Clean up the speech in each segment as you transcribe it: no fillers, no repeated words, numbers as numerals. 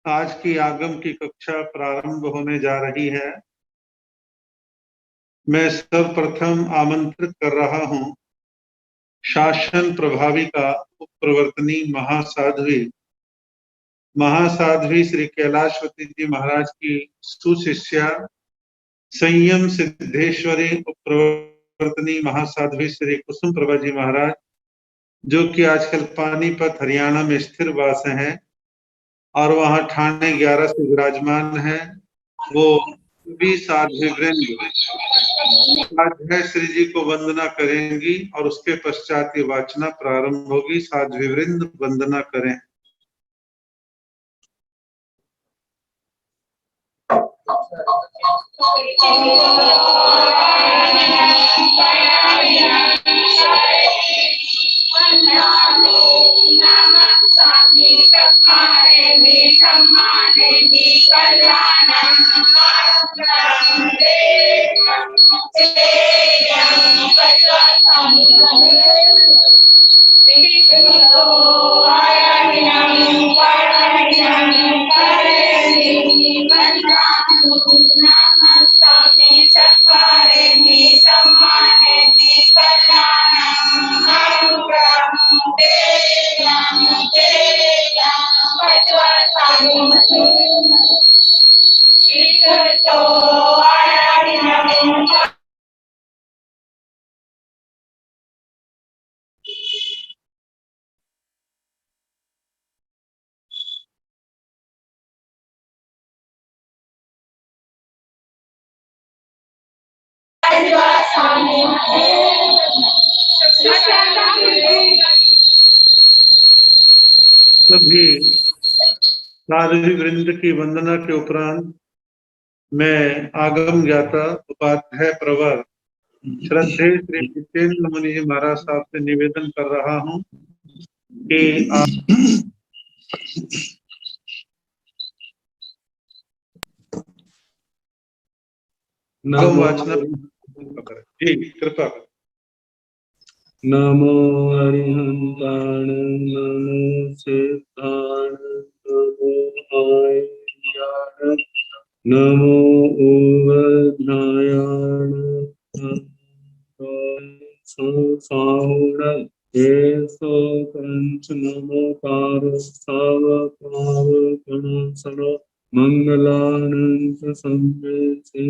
आज की आगम की कक्षा प्रारंभ होने जा रही है। मैं सर्वप्रथम आमंत्रित कर रहा हूं शासन प्रभाविका उपप्रवर्तनी महासाध्वी श्री कैलाशवती जी महाराज की सुशिष्या संयम सिद्धेश्वरी उपप्रवर्तनी महासाध्वी श्री कुसुम प्रभा जी महाराज, जो कि आजकल पानीपत हरियाणा में स्थिर वास हैं और वहां ठाणे 11 से विराजमान है। वो भी साध्वीवृंद स्वाध्याय श्री जी को वंदना करेंगी और उसके पश्चात ये वाचना प्रारंभ होगी। साध्वीवृंद वंदना करें। सभी साध्वी वृंद की वंदना के उपरांत मैं आगम ज्ञाता उपाध्याय प्रवर श्रद्धेय श्री जितेंद्र मुनि जी महाराज साहब से निवेदन कर रहा हूं कि आप वाचना जी कृपा करें। नमो अरिहंताण नमो सिद्धाण नमो आयर्याण नमो ओवध्यायाण साहुण एसो कंच नमो पारस्थाव पाव गणसर मंगलानंद संवेति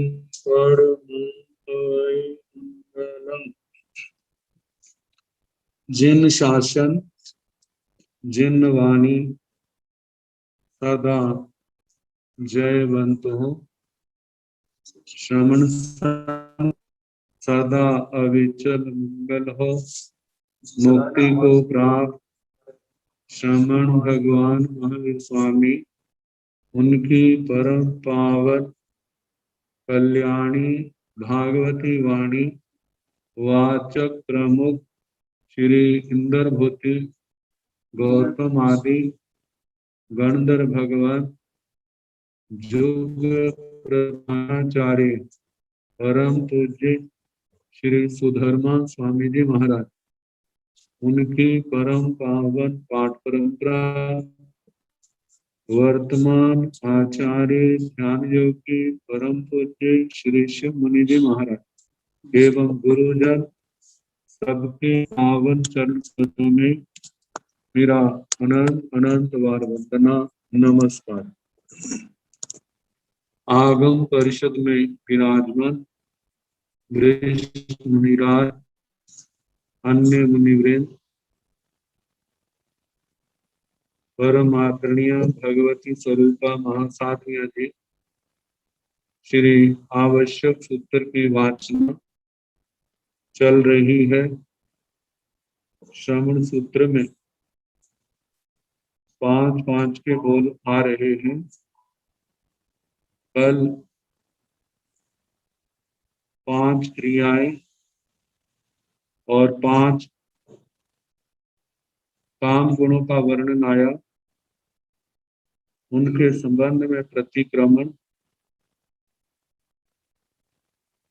मंगलम। जिन शासन जिन वाणी सदा जयवंत हो, श्रवण सदा अविचल मंगल हो, मुक्ति को प्राप्त श्रमण भगवान महावीर स्वामी उनकी परम पावन कल्याणी भागवती वाणी वाचक प्रमुख श्री इंद्रभूति गौतम आदि गणधर भगवान जुग प्रधानाचार्य परम पूज्य श्री सुधर्मा स्वामी जी महाराज उनकी परम पावन पाठ परंपरा वर्तमान आचार्य ध्यान योगी परम पूज्य श्री शिव मुनि जी महाराज एवं गुरुजन सबके पावन चरण स्मृतों में मेरा अनंत अनंत बार वंदना नमस्कार। आगम परिषद में विराजमान वरिष्ठ मुनिराज, अन्य मुनिवृंद, परम आदरणीय भगवती स्वरूपा महासाध्विया जी, श्री आवश्यक सूत्र की वाचना चल रही है। श्रवण सूत्र में 5-5 के बोल आ रहे हैं। कल 5 क्रियाएं और 5 काम गुणों का वर्णन आया। उनके संबंध में प्रतिक्रमण।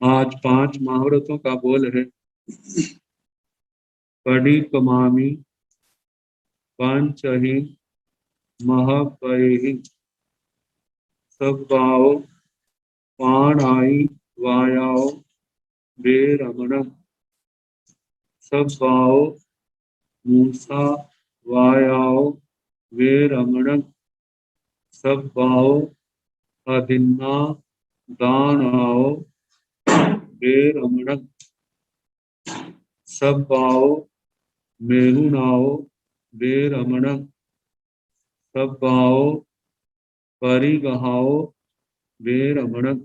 आज 5 महाव्रतों का बोल है। पढ़ी कमामी पंचही महापयही सब भाव पाणाई वायाओ वे रमणम सब भाव मूसा वायाओ वे रमणम सब भाव अधिन्ना दानाओ वे रमणम सब भाव मेहुनाओ वे रमणम सब भाव परिगहाओ वे रमणम।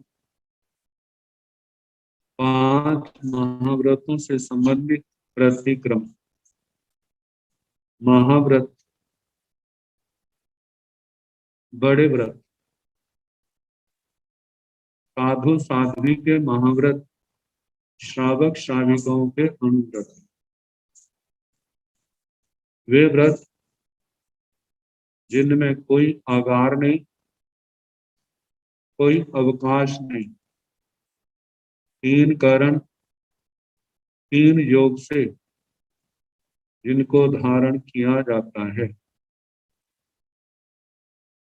5 महाव्रतों से संबंधित प्रतिक्रम। महाव्रत बड़े व्रत, साधु साध्वी के महाव्रत, श्रावक श्राविकाओं के अनुव्रत। वे व्रत जिनमें कोई आगार नहीं, कोई अवकाश नहीं, 3 करण 3 योग से जिनको धारण किया जाता है।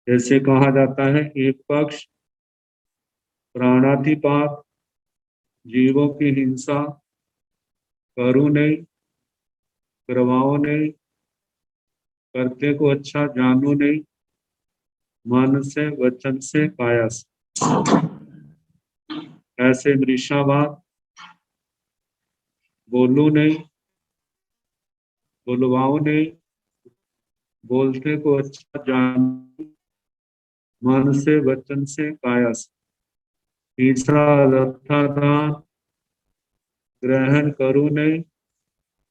जैसे कहा जाता है, एक पक्ष प्राणातिपात, जीवों की हिंसा, करो नहीं, करवाओ नहीं, करते को अच्छा जानो नहीं, मन से वचन से काया से। ऐसे मृषावाद, बोलू नहीं, बोलवाओ नहीं, बोलते को अच्छा जानो, मन से वचन से काया से। तीसरा रथादान, ग्रहण करो नहीं,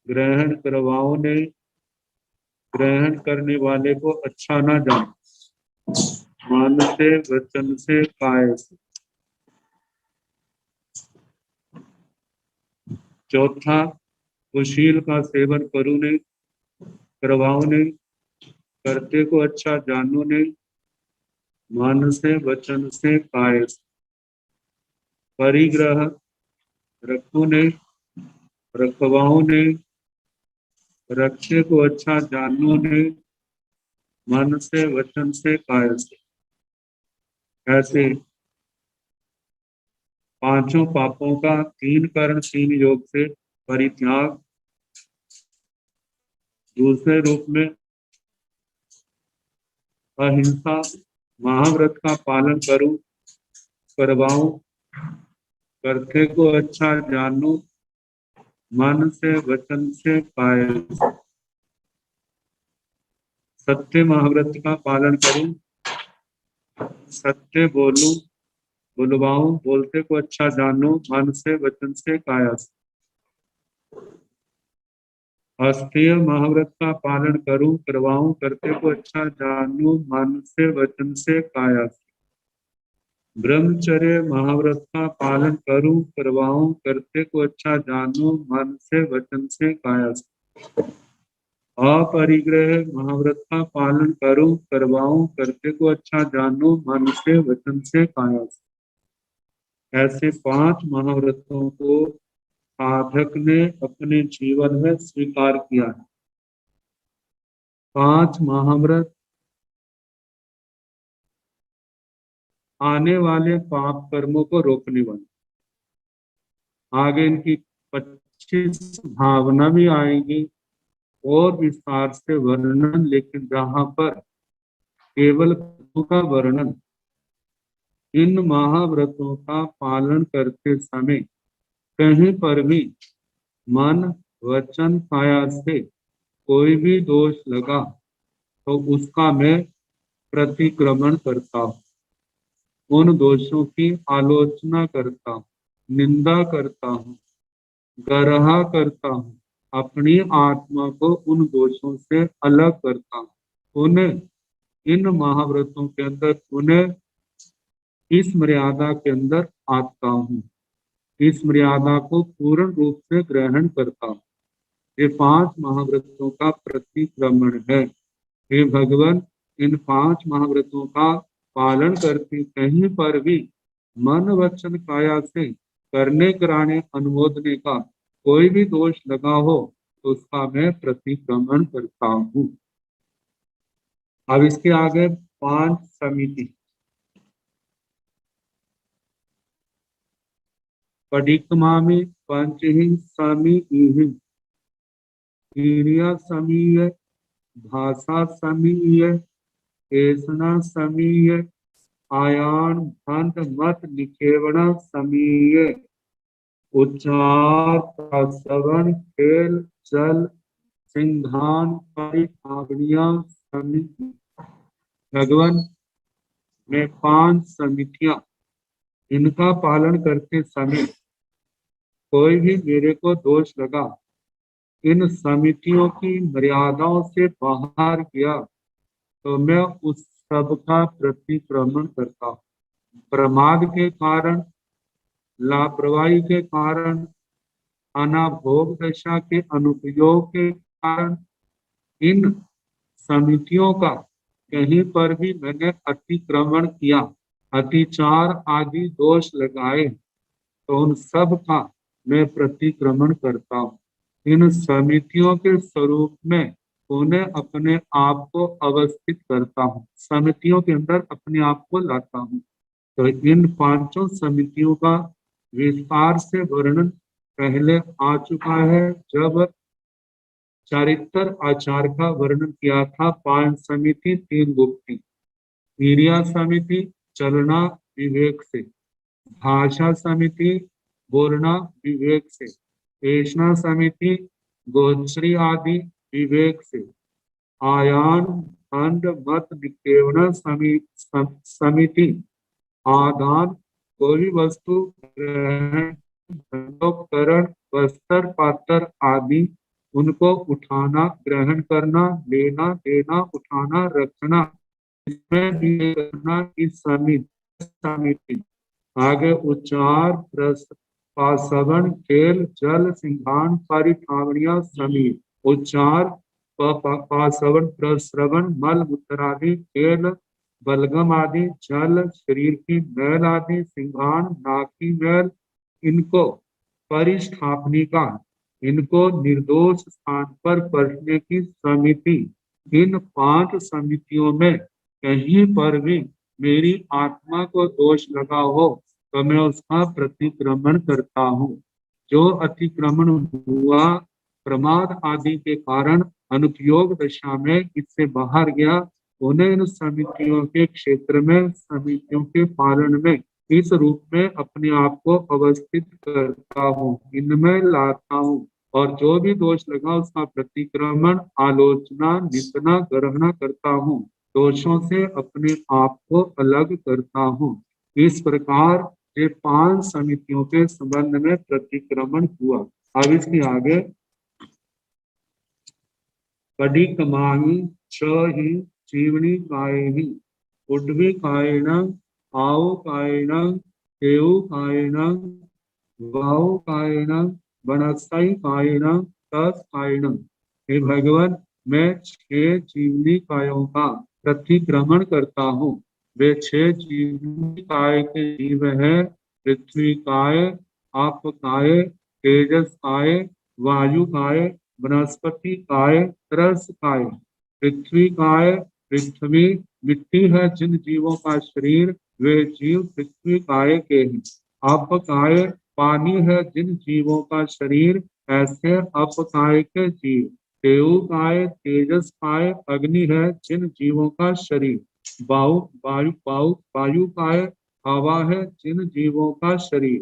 ग्रहण करवाओ नहीं, ग्रहण करने वाले को अच्छा ना जानो, मन से वचन से काया से। चौथा, कुशील का सेवन करो नहीं, करवाओ नहीं, करते को अच्छा जानो नहीं, मन से वचन से काया से। परिग्रह, रखो नहीं, रखवाओ नहीं, रक्षे को अच्छा जानो नहीं, मन से वचन से काया से। ऐसे 5 पापों का 3 करण 3 योग से परित्याग। दूसरे रूप में अहिंसा, महाव्रत का पालन करूं, करवाऊं, करते को अच्छा जानूं, मन से वचन से काया। सत्य महाव्रत का पालन करूं, सत्य बोलूं, बुलवाऊं, बोलते को अच्छा जानूं, मन से वचन से काया। अस्तेय महाव्रत का पालन करूं, करवाऊं, करते को अच्छा जानूं, मन से वचन से काया। ब्रह्मचर्य महाव्रत का पालन करूं, करवाऊं, करते को अच्छा जानूं, मन से वचन से काया। अपरिग्रह महाव्रत का पालन करूं, करवाऊं, करते को अच्छा जानूं, मन से वचन से काया। ऐसे 5 महाव्रतों को साधक ने अपने जीवन में स्वीकार किया है। 5 महाव्रत आने वाले पाप कर्मों को रोकने वाले। आगे इनकी 25 भावना भी आएगी और विस्तार से वर्णन, लेकिन जहां पर केवल का वर्णन, इन महाव्रतों का पालन करते समय कहीं पर भी मन वचन काया से कोई भी दोष लगा तो उसका मैं प्रतिक्रमण करता हूँ, उन दोषों की आलोचना करता हूँ, निंदा करता हूँ, गरहा करता हूँ, अपनी आत्मा को उन दोषों से अलग करता हूँ। उन्हें इन महाव्रतों के अंदर उन्हें इस मर्यादा के अंदर आता हूँ, इस मर्यादा को पूर्ण रूप से ग्रहण करता हूँ। ये 5 महाव्रतों का प्रतिक्रमण है। हे भगवान, इन 5 महाव्रतों का पालन करके कहीं पर भी मन वचन काया से करने कराने अनुमोदने का कोई भी दोष लगा हो तो उसका मैं प्रतिक्रमण करता हूँ। अब इसके आगे 5 समिति। पडिक्कमामि पंचहि समीहि क्रिया समीय भाषा समीय एषणा समीय आयान भंत मत निखेवण समीय उच्चार प्रसवन खेल जल सिंघान परिभावनिया समिति। भगवान में 5 समितियां, इनका पालन करते समय कोई भी मेरे को दोष लगा, इन समितियों की मर्यादाओं से बाहर गया तो मैं उस सब का प्रतिक्रमण करता हूँ। प्रमाद के कारण, लापरवाही के कारण, अनाभोग दशा के अनुपयोग के कारण इन समितियों का कहीं पर भी मैंने अतिक्रमण किया, अतिचार आदि दोष लगाए तो उन सब का मैं प्रतिक्रमण करता हूँ। इन समितियों के स्वरूप में उन्हें अपने आप को अवस्थित करता हूँ, समितियों के अंदर अपने आप को लाता हूँ। तो इन 5 समितियों का विस्तार से वर्णन पहले आ चुका है, जब चारित्र आचार का वर्णन किया था। 5 समिति 3 गुप्ती। क्रिया समिति चलना विवेक से, भाषा समिति बोलना विवेक से, एषणा समिति गोचरी आदि विवेक से, आयान खंड मत निकेवण समिति आदान कोई वस्तु ग्रहण करण वस्त्र पात्र आदि उनको उठाना ग्रहण करना लेना देना उठाना रखना इसमें भी करना इस समिति। आगे उच्चार पासवन खेल जल सिंघान परिठावनिया समीर। उच्चार पासवन प्रश्रवण मल मूत्रादि खेल बलगम आदि जल शरीर की मैल आदि सिंघान नाक की मैल, इनको परिस्थापनिका, इनको निर्दोष स्थान पर पढ़ने की समिति। इन 5 समितियों में कहीं पर भी मेरी आत्मा को दोष लगा हो तो मैं उसका प्रतिक्रमण करता हूँ। जो अतिक्रमण हुआ प्रमाद आदि के कारण अनुपयोग दशा में इससे बाहर गया, उन्हें इन समितियों के क्षेत्र में समितियों के पालन में इस रूप में अपने आप को अवस्थित करता हूँ, इनमें लाता हूँ और जो भी दोष लगा उसका प्रतिक्रमण आलोचना निंदा ग्रहण करता हूँ, दोषों से अपने आप को अलग करता हूँ। इस प्रकार ये 5 समितियों के संबंध में प्रतिक्रमण हुआ। अब इसके आगे पडिक्कमामि हि जीवनी कायेहि उड्वी कायेन आओ कायेन केउ कायेन वाओ कायेन वनस्पति कायेन तस् कायेन। हे भगवान, मैं 6 जीवनी कायों का प्रतिक्रमण करता हूँ। वे 6 जीवनी काय के जीव है पृथ्वी काय, आप काय, तेजस काय, वायु काय, वनस्पति काय, रस काय। पृथ्वी काय, पृथ्वी मिट्टी है जिन जीवों का शरीर, वे जीव पृथ्वी काय के हैं। आप काय पानी है जिन जीवों का शरीर, ऐसे अप काय के जीव। देव काय तेजस काय अग्नि है जिन जीवों का शरीर। वायु काय हवा है जिन जीवों का शरीर।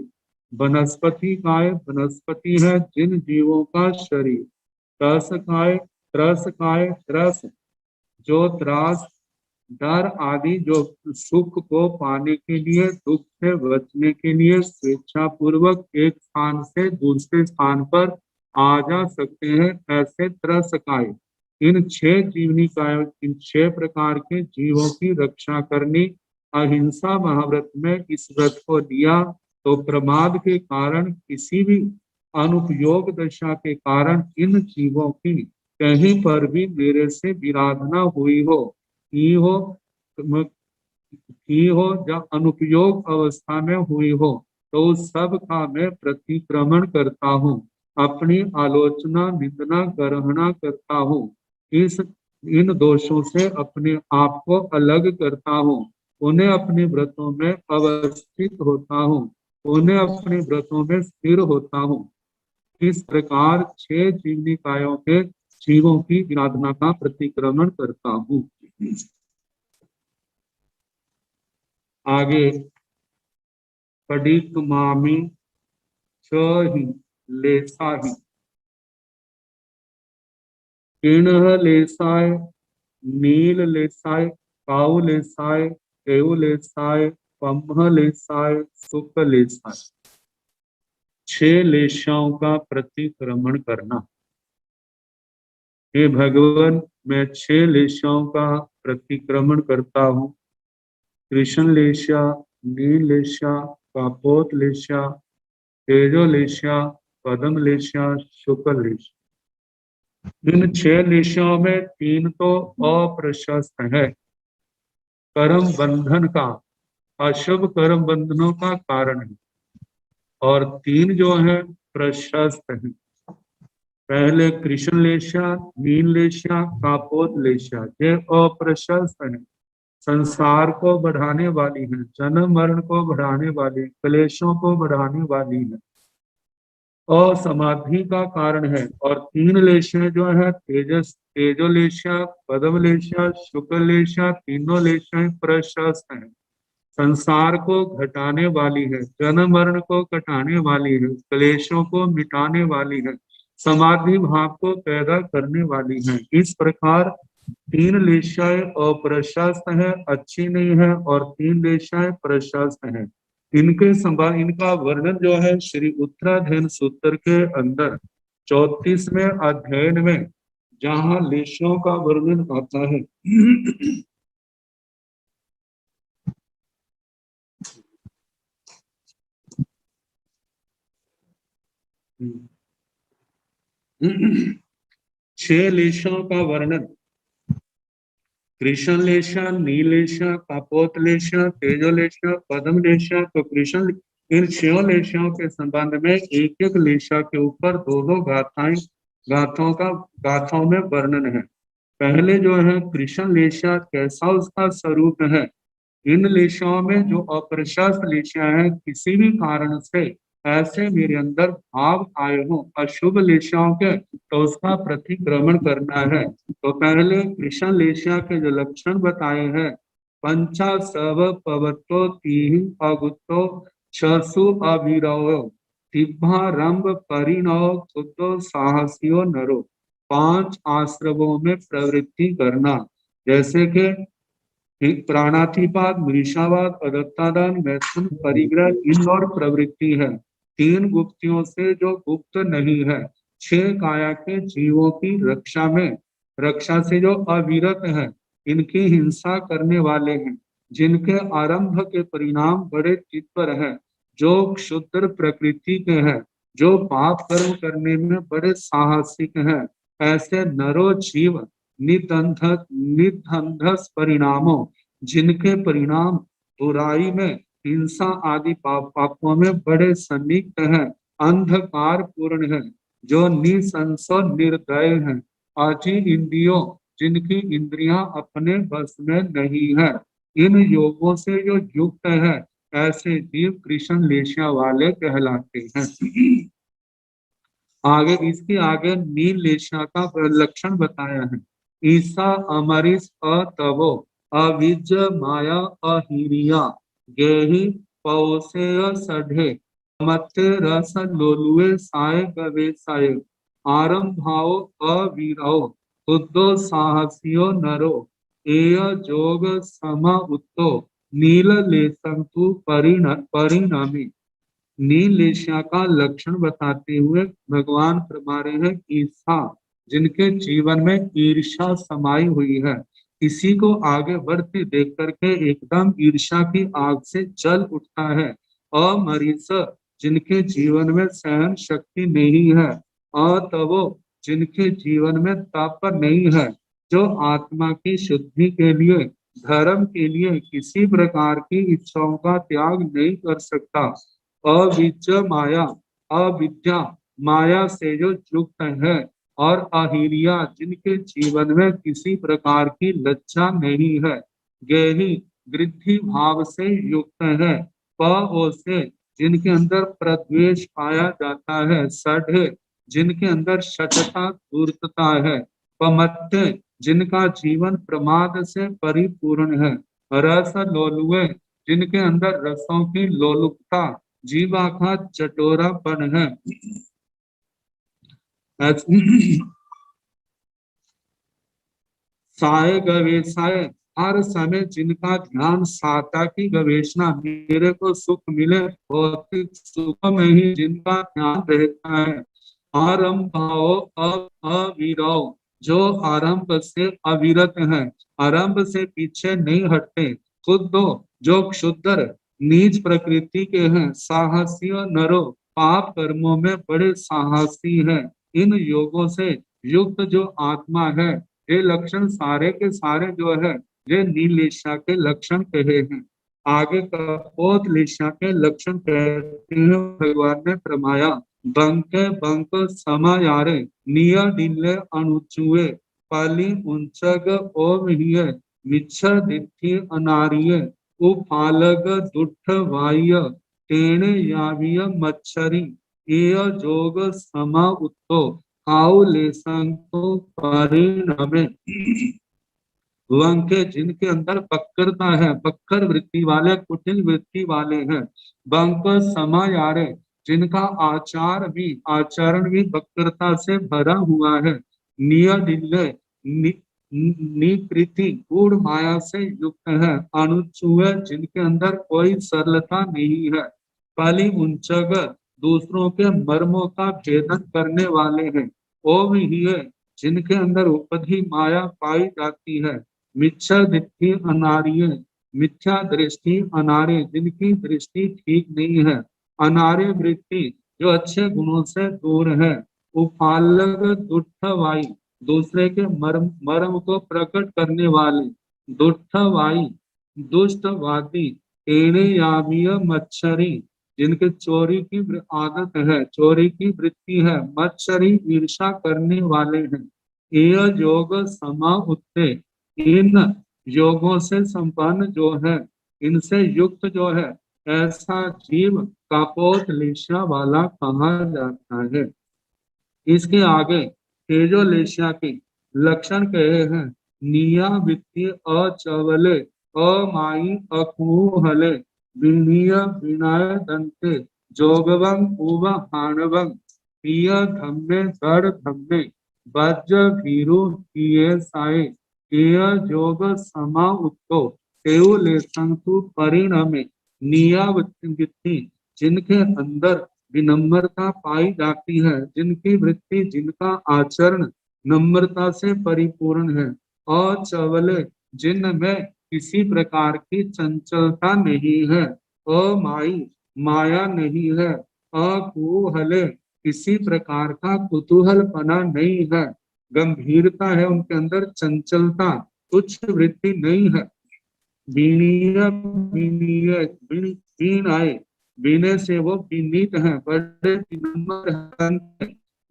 वनस्पति काय वनस्पति है जिन जीवों का शरीर। त्रस काय रस जो त्रास डर आदि जो सुख को पाने के लिए, दुख से बचने के लिए स्वेच्छा पूर्वक एक स्थान से दूसरे स्थान पर आ जा सकते हैं, ऐसे त्रस काय। इन 6 जीवनी काय, इन 6 प्रकार के जीवों की रक्षा करनी। अहिंसा महाव्रत में इस व्रत को लिया तो प्रमाद के कारण, किसी भी अनुपयोग दशा के कारण इन जीवों की कहीं पर भी मेरे से विराधना हुई हो, की हो जब अनुपयोग अवस्था में हुई हो, तो उस सब का मैं प्रतिक्रमण करता हूँ, अपनी आलोचना निंदना ग्रहणा करता हूँ, इन दोषों से अपने आप को अलग करता हूँ, उन्हें अपने व्रतों में अवस्थित होता हूँ। उन्हें अपने व्रतों में स्थिर होता हूँ। इस प्रकार 6 जीवनिकायों के जीवों की आराधना का प्रतिक्रमण करता हूँ। आगे पडिक मामी ही लेसाहि किणह लेसाय नील लेसाय काउ लेसाय एव लेसाय पम्ह लेसाय सुख लेसाय 6 लेशाओं का प्रतिक्रमण करना। हे भगवान, मैं 6 लेशाओं का प्रतिक्रमण करता हूँ। कृष्ण लेशा, नील लेशा, कापोत लेशा, तेजो लेशा, पद्म लेशा, शुक्ल लेशा। इन 6 लेशाओं में 3 तो अप्रशस्त है, कर्म बंधन का, अशुभ कर्म बंधनों का कारण है, और 3 जो है प्रशस्त है। पहले कृष्ण लेशा, नील लेशा, कापोत लेशा, ये अप्रशस्त है, संसार को बढ़ाने वाली है, जन्म मरण को बढ़ाने वाली, क्लेशों को बढ़ाने वाली है, और समाधि का कारण है। और 3 लेशा जो है तेजो लेशा, पद्म लेशा, शुक्ल लेशा, तीनों लेशाएं प्रशस्त है, संसार को घटाने वाली है, जन्म मरण को घटाने वाली है, क्लेशों को मिटाने वाली है, समाधि भाव को पैदा करने वाली है। इस प्रकार 3 लेशाएं अप्रशस्त है, अच्छी नहीं है, और 3 लेशाएं प्रशस्त है। इनका वर्णन जो है श्री उत्तराधयन सूत्र के अंदर 34वें अध्ययन में जहां लेशों का वर्णन आता है छह लेशों का वर्णन कृष्ण लेशा, नीलेशा, कापोत लेशा, तेजो लेशा, पद्म लेशा। तो कृष्ण इन 6 लेशाओं के संबंध में एक एक लेशा के ऊपर 2-2 गाथाओं में वर्णन है। पहले जो है कृष्ण लेशा, कैसा उसका स्वरूप है। इन लेशाओं में जो अप्रशस्त लेशा है, किसी भी कारण से ऐसे मेरे अंदर भाव आए हो अशुभ लेशाओं के, तो उसका प्रतिक्रमण करना है। तो पहले कृष्ण लेशा के जो लक्षण बताए हैं, पंचा सव पवतो तीहि अगुतो छसु अविरव तिब्भा रंभ परिणव खुदो साहसियो नरो। 5 आश्रमों में प्रवृत्ति करना, जैसे कि प्राणातिपात, मृषावाद, अदत्तादान, मैथुन, परिग्रह, इन और प्रवृत्ति है। 3 गुप्तियों से जो गुप्त नहीं है, 6 काया के जीवों की रक्षा से जो अविरत है, इनकी हिंसा करने वाले हैं, जिनके आरंभ के परिणाम बड़े तीव्र है, जो क्षुद्र प्रकृति के हैं, जो पाप कर्म करने में बड़े साहसिक हैं, ऐसे नरो जीव निधंधस परिणामों, जिनके परिणाम बुराई में, हिंसा आदि पापों में बड़े सन्निग्ध हैं, अंधकार पूर्ण है, जो निसंशय निर्दय है, आजी इंद्रियों, जिनकी इंद्रियां अपने बस में नहीं है, इन योगों से जो युक्त है, ऐसे जीव कृष्ण लेशा वाले कहलाते हैं। आगे इसके आगे नील लेशा का लक्षण बताया है। ईसा अमरीश अतवो अविज माया अहिरिया गेहि पौसेय सढ़े मत्ते रस लोलुए साय गवे साय आरंभाओ अवीरो खुदो साहसियो नरो एय जोग सम उत्तो नील लेसंतु परिणामी। नील लेशा का लक्षण बताते हुए भगवान फरमा रहे हैं, ईर्षा, जिनके जीवन में ईर्षा समाई हुई है, किसी को आगे बढ़ते देख करके एकदम ईर्षा की आग से जल उठता है। अमरीस, जिनके जीवन में सहन शक्ति नहीं है। अतवो, जिनके जीवन में तप नहीं है, जो आत्मा की शुद्धि के लिए, धर्म के लिए किसी प्रकार की इच्छाओं का त्याग नहीं कर सकता। अविद्या माया, अविद्या माया से जो युक्त है, और अहिरिया, जिनके जीवन में किसी प्रकार की लज्जा नहीं है। गेही, वृद्धि भाव से युक्त है। प से, जिनके अंदर प्रद्वेष पाया जाता है। षड् जिनके अंदर शठता धूर्तता है। पमत्ते जिनका जीवन प्रमाद से परिपूर्ण है। रस लोलुए जिनके अंदर रसों की लोलुपता जीवा का चटोरापन है। साय गवेशाय हर समय जिनका ध्यान साता की गवेषणा, मेरे को सुख मिले भौतिक सुख में ही जिनका ध्यान रहता है। आरंभ अविरव जो आरंभ से अविरत है, आरंभ से पीछे नहीं हटते। खुद जो क्षुद्र नीच प्रकृति के हैं। साहसी नरो पाप कर्मों में बड़े साहसी हैं। इन योगों से युक्त जो आत्मा है, ये लक्षण सारे के सारे जो है ये नीलेशा के लक्षण कहे हैं। आगे कपोत लेशा के लक्षण कहते हैं भगवान ने फरमाया। बंके बंक समायारे निया डिल्ले अनुचुए पाली उंचग ओम हिय विच्छर दिथि अनारिय उपालग दुष्ट वाय तेने याविय मच्छरी एय जोग समा उत्तो आओ लेसंको परिणमे। वंके जिनके अंदर बक्करता है, बक्कर वृत्ति वाले, कुटिल वृत्ति वाले हैं। बंक समायारे जिनका आचरण भी बक्करता से भरा हुआ है। नियडिल्ले निकृति गूढ़ माया से युक्त है। अनुचुए जिनके अंदर कोई सरलता नहीं है। पाली उंचग दूसरों के मर्मों का भेदन करने वाले हैं। ओम ही जिनके अंदर उपधि माया पाई जाती है। मिच्छा दृष्टि अनार्य मिथ्या दृष्टि अनार्य जिनकी दृष्टि ठीक नहीं है। अनार्य वृत्ति जो अच्छे गुणों से दूर है। उपालग दुष्टवाई दूसरे के मर्म को प्रकट करने वाले। दुष्टवाई दुष्टवादी। एणे यामीय मच्छरी जिनके चोरी की आदत है, चोरी की वृत्ति है। मच्छरी ईर्षा करने वाले हैं। एय योग समा उत्ते इन योगों से संपन्न जो है, इनसे युक्त जो है, ऐसा जीव कापोत लेशा वाला कहा जाता है। इसके आगे तेजोलेशा के लक्षण कहे हैं। निया वित्तीय अचवले अमाई अकुहले विनीय विनाय दंते जोगवं उव हाणवं प्रिय धम्मे दड़ धम्मे वज्र भीरु किए साए एय जोग समा उत्तो तेउले संतु परिणमे। नियावृत्ति जिनके अंदर विनम्रता पाई जाती है, जिनकी वृत्ति जिनका आचरण नम्रता से परिपूर्ण है। अचवले जिनमें किसी प्रकार की चंचलता नहीं है। अमाई माया नहीं है। अकुहले किसी प्रकार का कुतूहलपना नहीं है। गंभीरता है उनके अंदर, चंचलता तुच्छ वृत्ति नहीं है। विनीय विनीय विन आए विनय से वो विनीत हैं, बड़े विनम्र हैं।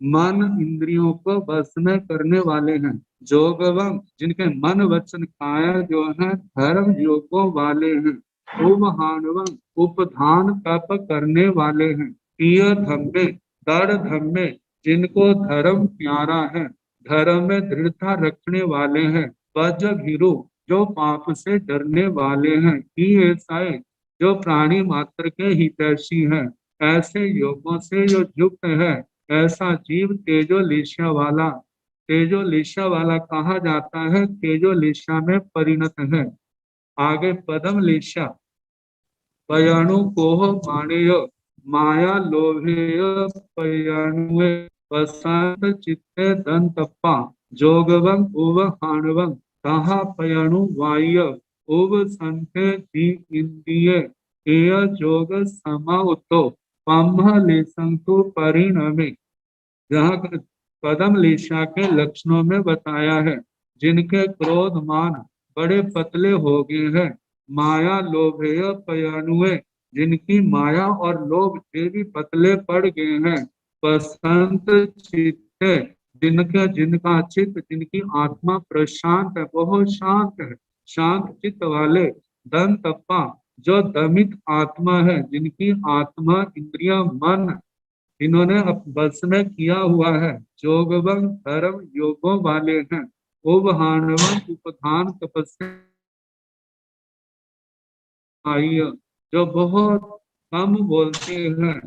मन इंद्रियों को वश में करने वाले हैं। जोगवम जिनके मन वचन काया जो है धर्म योगों वाले हैं। उपहानवम उपधान तप करने वाले हैं। प्रिय धम्मे दृढ़ धम्मे जिनको धर्म प्यारा है, धर्म में दृढ़ता रखने वाले हैं। वज्र भीरु जो पाप से डरने वाले हैं। ही ऐसा जो प्राणी मात्र के हितैषी हैं। ऐसे योगों से जो युक्त है, ऐसा जीव तेजोलेशा वाला कहा जाता है। तेजोलेशा में परिणत है। आगे पदम लेशा पयाणु कोह माणेय माया लोभेय पयाणुए वसंत चित्ते दंतप्पा जोगवं उव हाणवं तहा पयाणु वाय उव संते दी इंद्रिय एय जोग समा उत्तो पम्ह लेसंतु परिणमे। जहाँ पदम लेशा के लक्षणों में बताया है, जिनके क्रोध मान बड़े पतले हो गए हैं। माया लोभेय पयाणुए जिनकी माया और लोभ ये भी पतले पड़ गए हैं। बसंत चित्ते जिनका चित्त जिनकी आत्मा प्रशांत है, बहुत शांत है, शांत चित्त वाले। दंतप्पा जो दमित आत्मा है, जिनकी आत्मा इंद्रिया मन इन्होंने बस में किया हुआ है, जोगवं धर्म योगों वाले हैं, उबहानवं उपधान तपस्या जो बहुत कम बोलते हैं,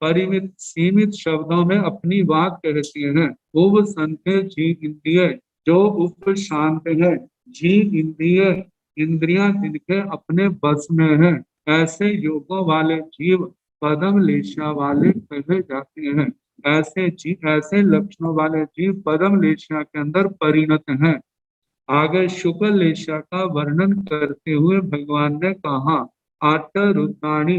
परिमित सीमित शब्दों में अपनी बात कहते हैं। उब संते जी इंद्रिय, जो उप शांत है, जी इंद्रिय इंद्रियां जिनके अपने बस में है, ऐसे योगों वाले जीव पदम लेशा वाले कहे जाते हैं। ऐसे लक्षणों वाले जीव पदम लेशा के अंदर परिणत हैं। आगे शुक्ल लेशा का वर्णन करते हुए भगवान ने कहा, आट रुद्राणी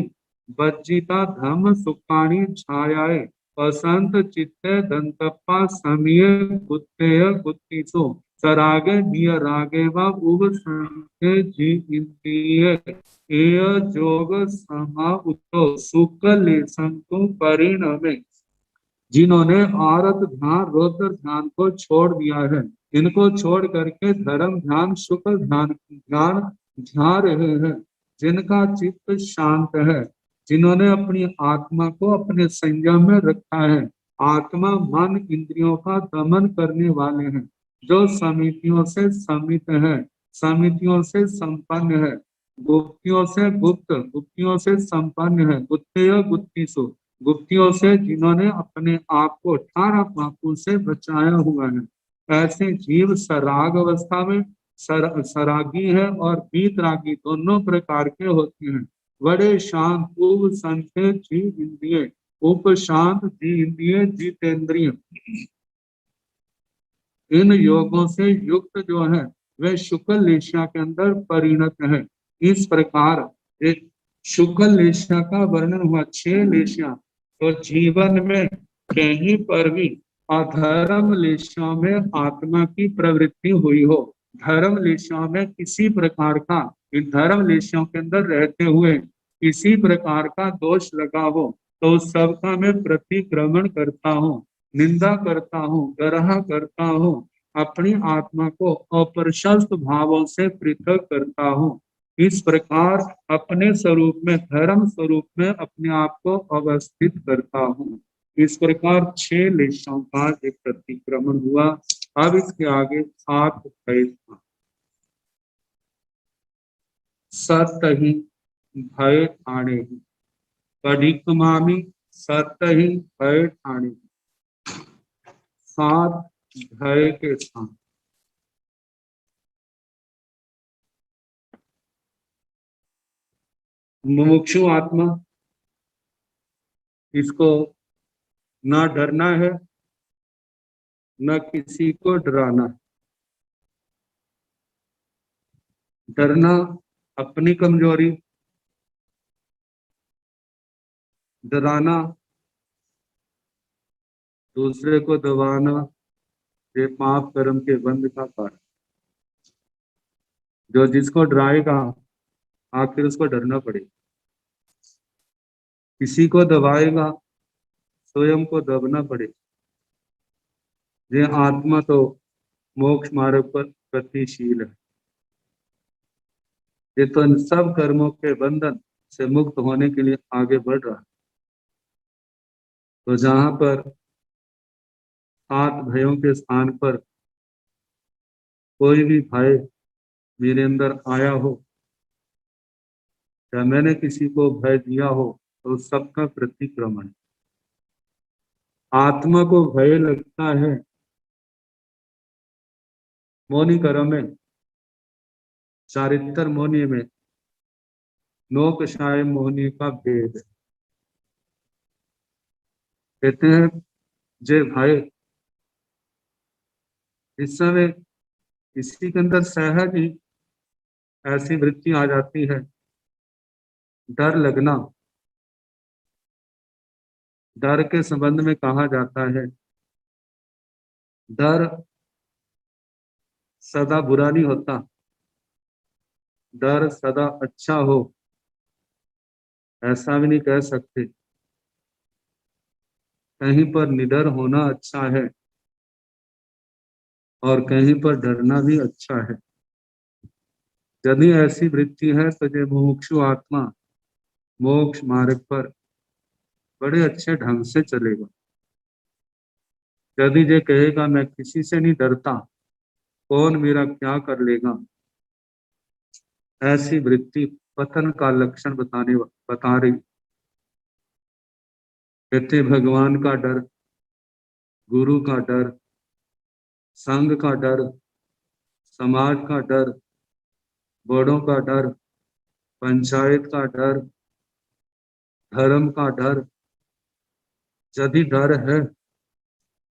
वज्जिता धम सुखाणी छायाए वसंत चित्ते दंतप्पा समीय गुत्तेय गुत्तिसो सरागे निय रागे व उब संके जी इंद्रिय एय जोग समा उतो शुक्ल लेशं को परिणमे, जिन्होंने आरत ध्यान रौद्र ध्यान को छोड़ दिया है, इनको छोड़ करके धर्म ध्यान शुक्ल ध्यान ध्यान ध्यान रहे हैं, जिनका चित्त शांत है, जिन्होंने अपनी आत्मा को अपने संयम में रखा है, आत्मा मन इंद्रियों का दमन करने वाले हैं, जो समितियों से समित है, समितियों से संपन्न है, गुप्तियों से गुप्त, गुप्तियों से संपन्न है, गुप्तेय गुप्तिसु, गुप्तियों से जिन्होंने अपने आप को 18 पापों से बचाया हुआ है, ऐसे जीव सराग अवस्था में सरागी है और बीतरागी दोनों प्रकार के होते हैं। बड़े शांत उप संख्य जीव इंद्रिय, उप शांत जी इंद्रिय जीतेंद्रिय, इन योगों से युक्त जो है वे शुक्ल लेशा के अंदर परिणत है। इस प्रकार एक शुक्ल लेशा का वर्णन हुआ। 6 लेशा तो जीवन में कहीं पर भी अधर्म लेशा में आत्मा की प्रवृत्ति हुई हो, धर्म लेशा में किसी प्रकार का, इन धर्म लेशों के अंदर रहते हुए किसी प्रकार का दोष लगा हो, तो उस सबका मैं प्रतिक्रमण करता हूँ, निंदा करता हूँ, ग्रह करता हूँ, अपनी आत्मा को अप्रशस्त भावों से पृथक करता हूँ। इस प्रकार अपने स्वरूप में, धर्म स्वरूप में अपने आप को अवस्थित करता हूँ। इस प्रकार 6 लेशों का एक प्रतिक्रमण हुआ। अब इसके आगे 7 भय था। सत ही भय ठाणे ही परिक्रमामी, सत ही भय ठाणे, 7 भय के साथ मुमुक्षु आत्मा, इसको ना डरना है, न किसी को डराना है। डरना अपनी कमजोरी, डराना दूसरे को दबाना, ये पाप कर्म के बंध का कारण। जो जिसको डराएगा आखिर उसको डरना पड़ेगा, किसी को दबाएगा स्वयं को दबना पड़ेगा। ये आत्मा तो मोक्ष मार्ग पर गतिशील है, ये तो इन सब कर्मों के बंधन से मुक्त होने के लिए आगे बढ़ रहा है। तो जहां पर 7 भयों के स्थान पर कोई भी भय मेरे अंदर आया हो या मैंने किसी को भय दिया हो, तो सबका प्रतिक्रमण। आत्मा को भय लगता है, मौनी कर्म में, चारित्र मौनी में नोकशाय मोहनी का भेद है। कहते हैं जे भय, इस समय किसी के अंदर सहज ही ऐसी वृत्ति आ जाती है, डर लगना। डर के संबंध में कहा जाता है, डर सदा बुरा नहीं होता, डर सदा अच्छा हो ऐसा भी नहीं कह सकते। कहीं पर निडर होना अच्छा है और कहीं पर डरना भी अच्छा है। यदि ऐसी वृत्ति है तो ये मुमुक्षु आत्मा मोक्ष मार्ग पर बड़े अच्छे ढंग से चलेगा। यदि ये कहेगा मैं किसी से नहीं डरता, कौन मेरा क्या कर लेगा, ऐसी वृत्ति पतन का लक्षण बता रही। कहते भगवान का डर, गुरु का डर, संघ का डर, समाज का डर, बड़ों का डर, पंचायत का डर, धर्म का डर, यदि डर है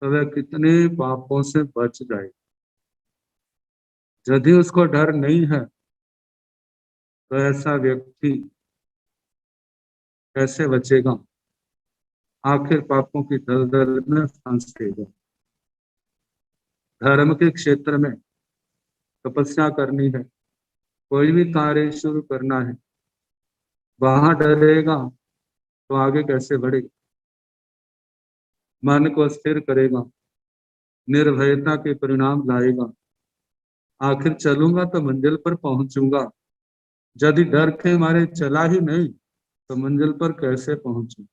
तो वह कितने पापों से बच जाए। यदि उसको डर नहीं है तो ऐसा व्यक्ति कैसे बचेगा, आखिर पापों की दलदल में फंसेगा। धर्म के क्षेत्र में तपस्या करनी है, कोई भी कार्य शुरू करना है, वहां डरेगा तो आगे कैसे बढ़ेगा। मन को स्थिर करेगा, निर्भयता के परिणाम लाएगा, आखिर चलूंगा तो मंजिल पर पहुंचूंगा। यदि डर के मारे चला ही नहीं तो मंजिल पर कैसे पहुंचू।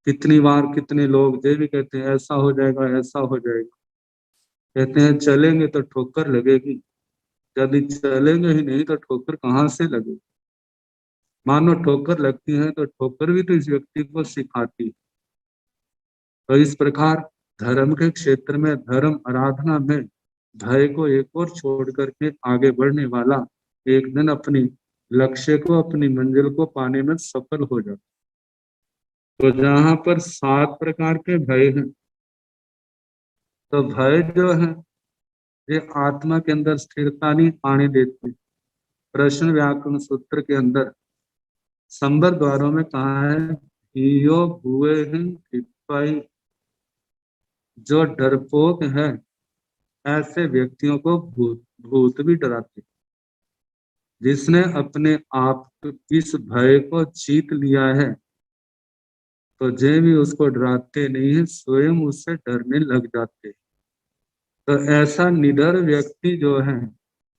कितनी बार कितने लोग ये भी कहते हैं ऐसा हो जाएगा, ऐसा हो जाएगा। कहते हैं चलेंगे तो ठोकर लगेगी, यदि चलेंगे ही नहीं तो ठोकर कहाँ से लगेगी। मानो ठोकर लगती है तो ठोकर भी तो इस व्यक्ति को सिखाती है। तो इस प्रकार धर्म के क्षेत्र में, धर्म आराधना में भय को एक और छोड़ करके आगे बढ़ने वाला एक दिन अपनी लक्ष्य को, अपनी मंजिल को पाने में सफल हो जाता। तो जहां पर 7 प्रकार के भय हैं, तो भय जो है ये आत्मा के अंदर स्थिरता नहीं आने देते। प्रश्न व्याकरण सूत्र के अंदर संबर द्वारों में कहा है यो हुए हैं, जो डरपोक है ऐसे व्यक्तियों को भूत भी डराते। जिसने अपने आप इस भय को जीत लिया है तो जे भी उसको डराते नहीं है, स्वयं उससे डरने लग जाते। तो ऐसा निडर व्यक्ति जो है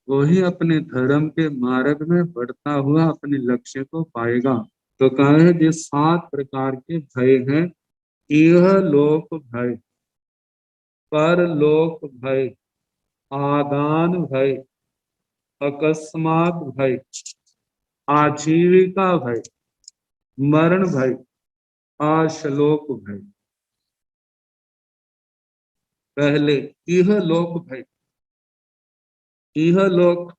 वही अपने धर्म के मार्ग में बढ़ता हुआ अपने लक्ष्य को पाएगा। तो कहा है जो 7 प्रकार के भय हैं, इह लोक भय, परलोक भय, आदान भय, अकस्मात भय, आजीविका भय, मरण भय, आशलोक भय। पहले इह लोक भय। इह लोक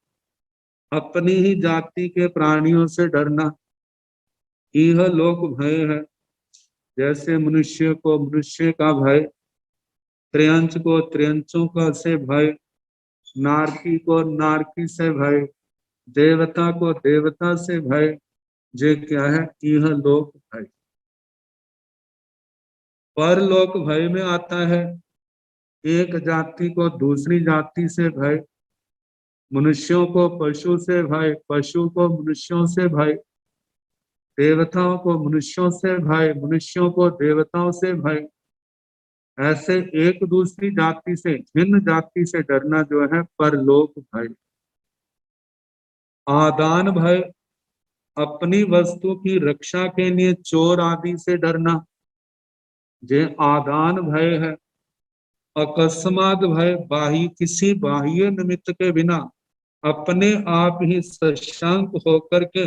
अपनी ही जाति के प्राणियों से डरना इह लोक भय है। जैसे मनुष्य को मनुष्य का भय, त्रियंच को त्रियंचों का से भय, नारकी को नारकी से भय, देवता को देवता से भय। ये क्या है? इह लोक भय। परलोक भय में आता है एक जाति को दूसरी जाति से भय, मनुष्यों को पशु से भय, पशु को मनुष्यों से भय, देवताओं को मनुष्यों से भय, मनुष्यों को देवताओं से भय। ऐसे एक दूसरी जाति से, भिन्न जाति से डरना जो है परलोक भय। आदान भय, अपनी वस्तु की रक्षा के लिए चोर आदि से डरना, ये आदान भय है। अकस्मात भय, किसी बाह्य निमित्त के बिना अपने आप ही सशंक होकर के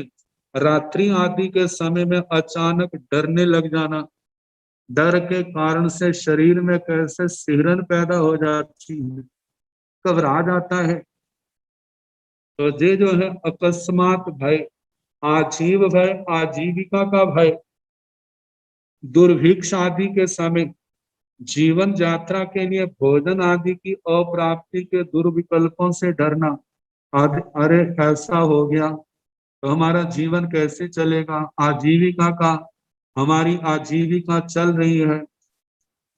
रात्रि आदि के समय में अचानक डरने लग जाना। डर के कारण से शरीर में कैसे सिहरन पैदा हो जाती है, घबरा जाता है। तो ये जो है अकस्मात भय। आजीव भय, आजीविका का भय, दुर्भिक्ष आदि के समय जीवन यात्रा के लिए भोजन आदि की अप्राप्ति के दुर्विकल्पों से डरना। अरे ऐसा हो गया तो हमारा जीवन कैसे चलेगा। आजीविका का, हमारी आजीविका चल रही है,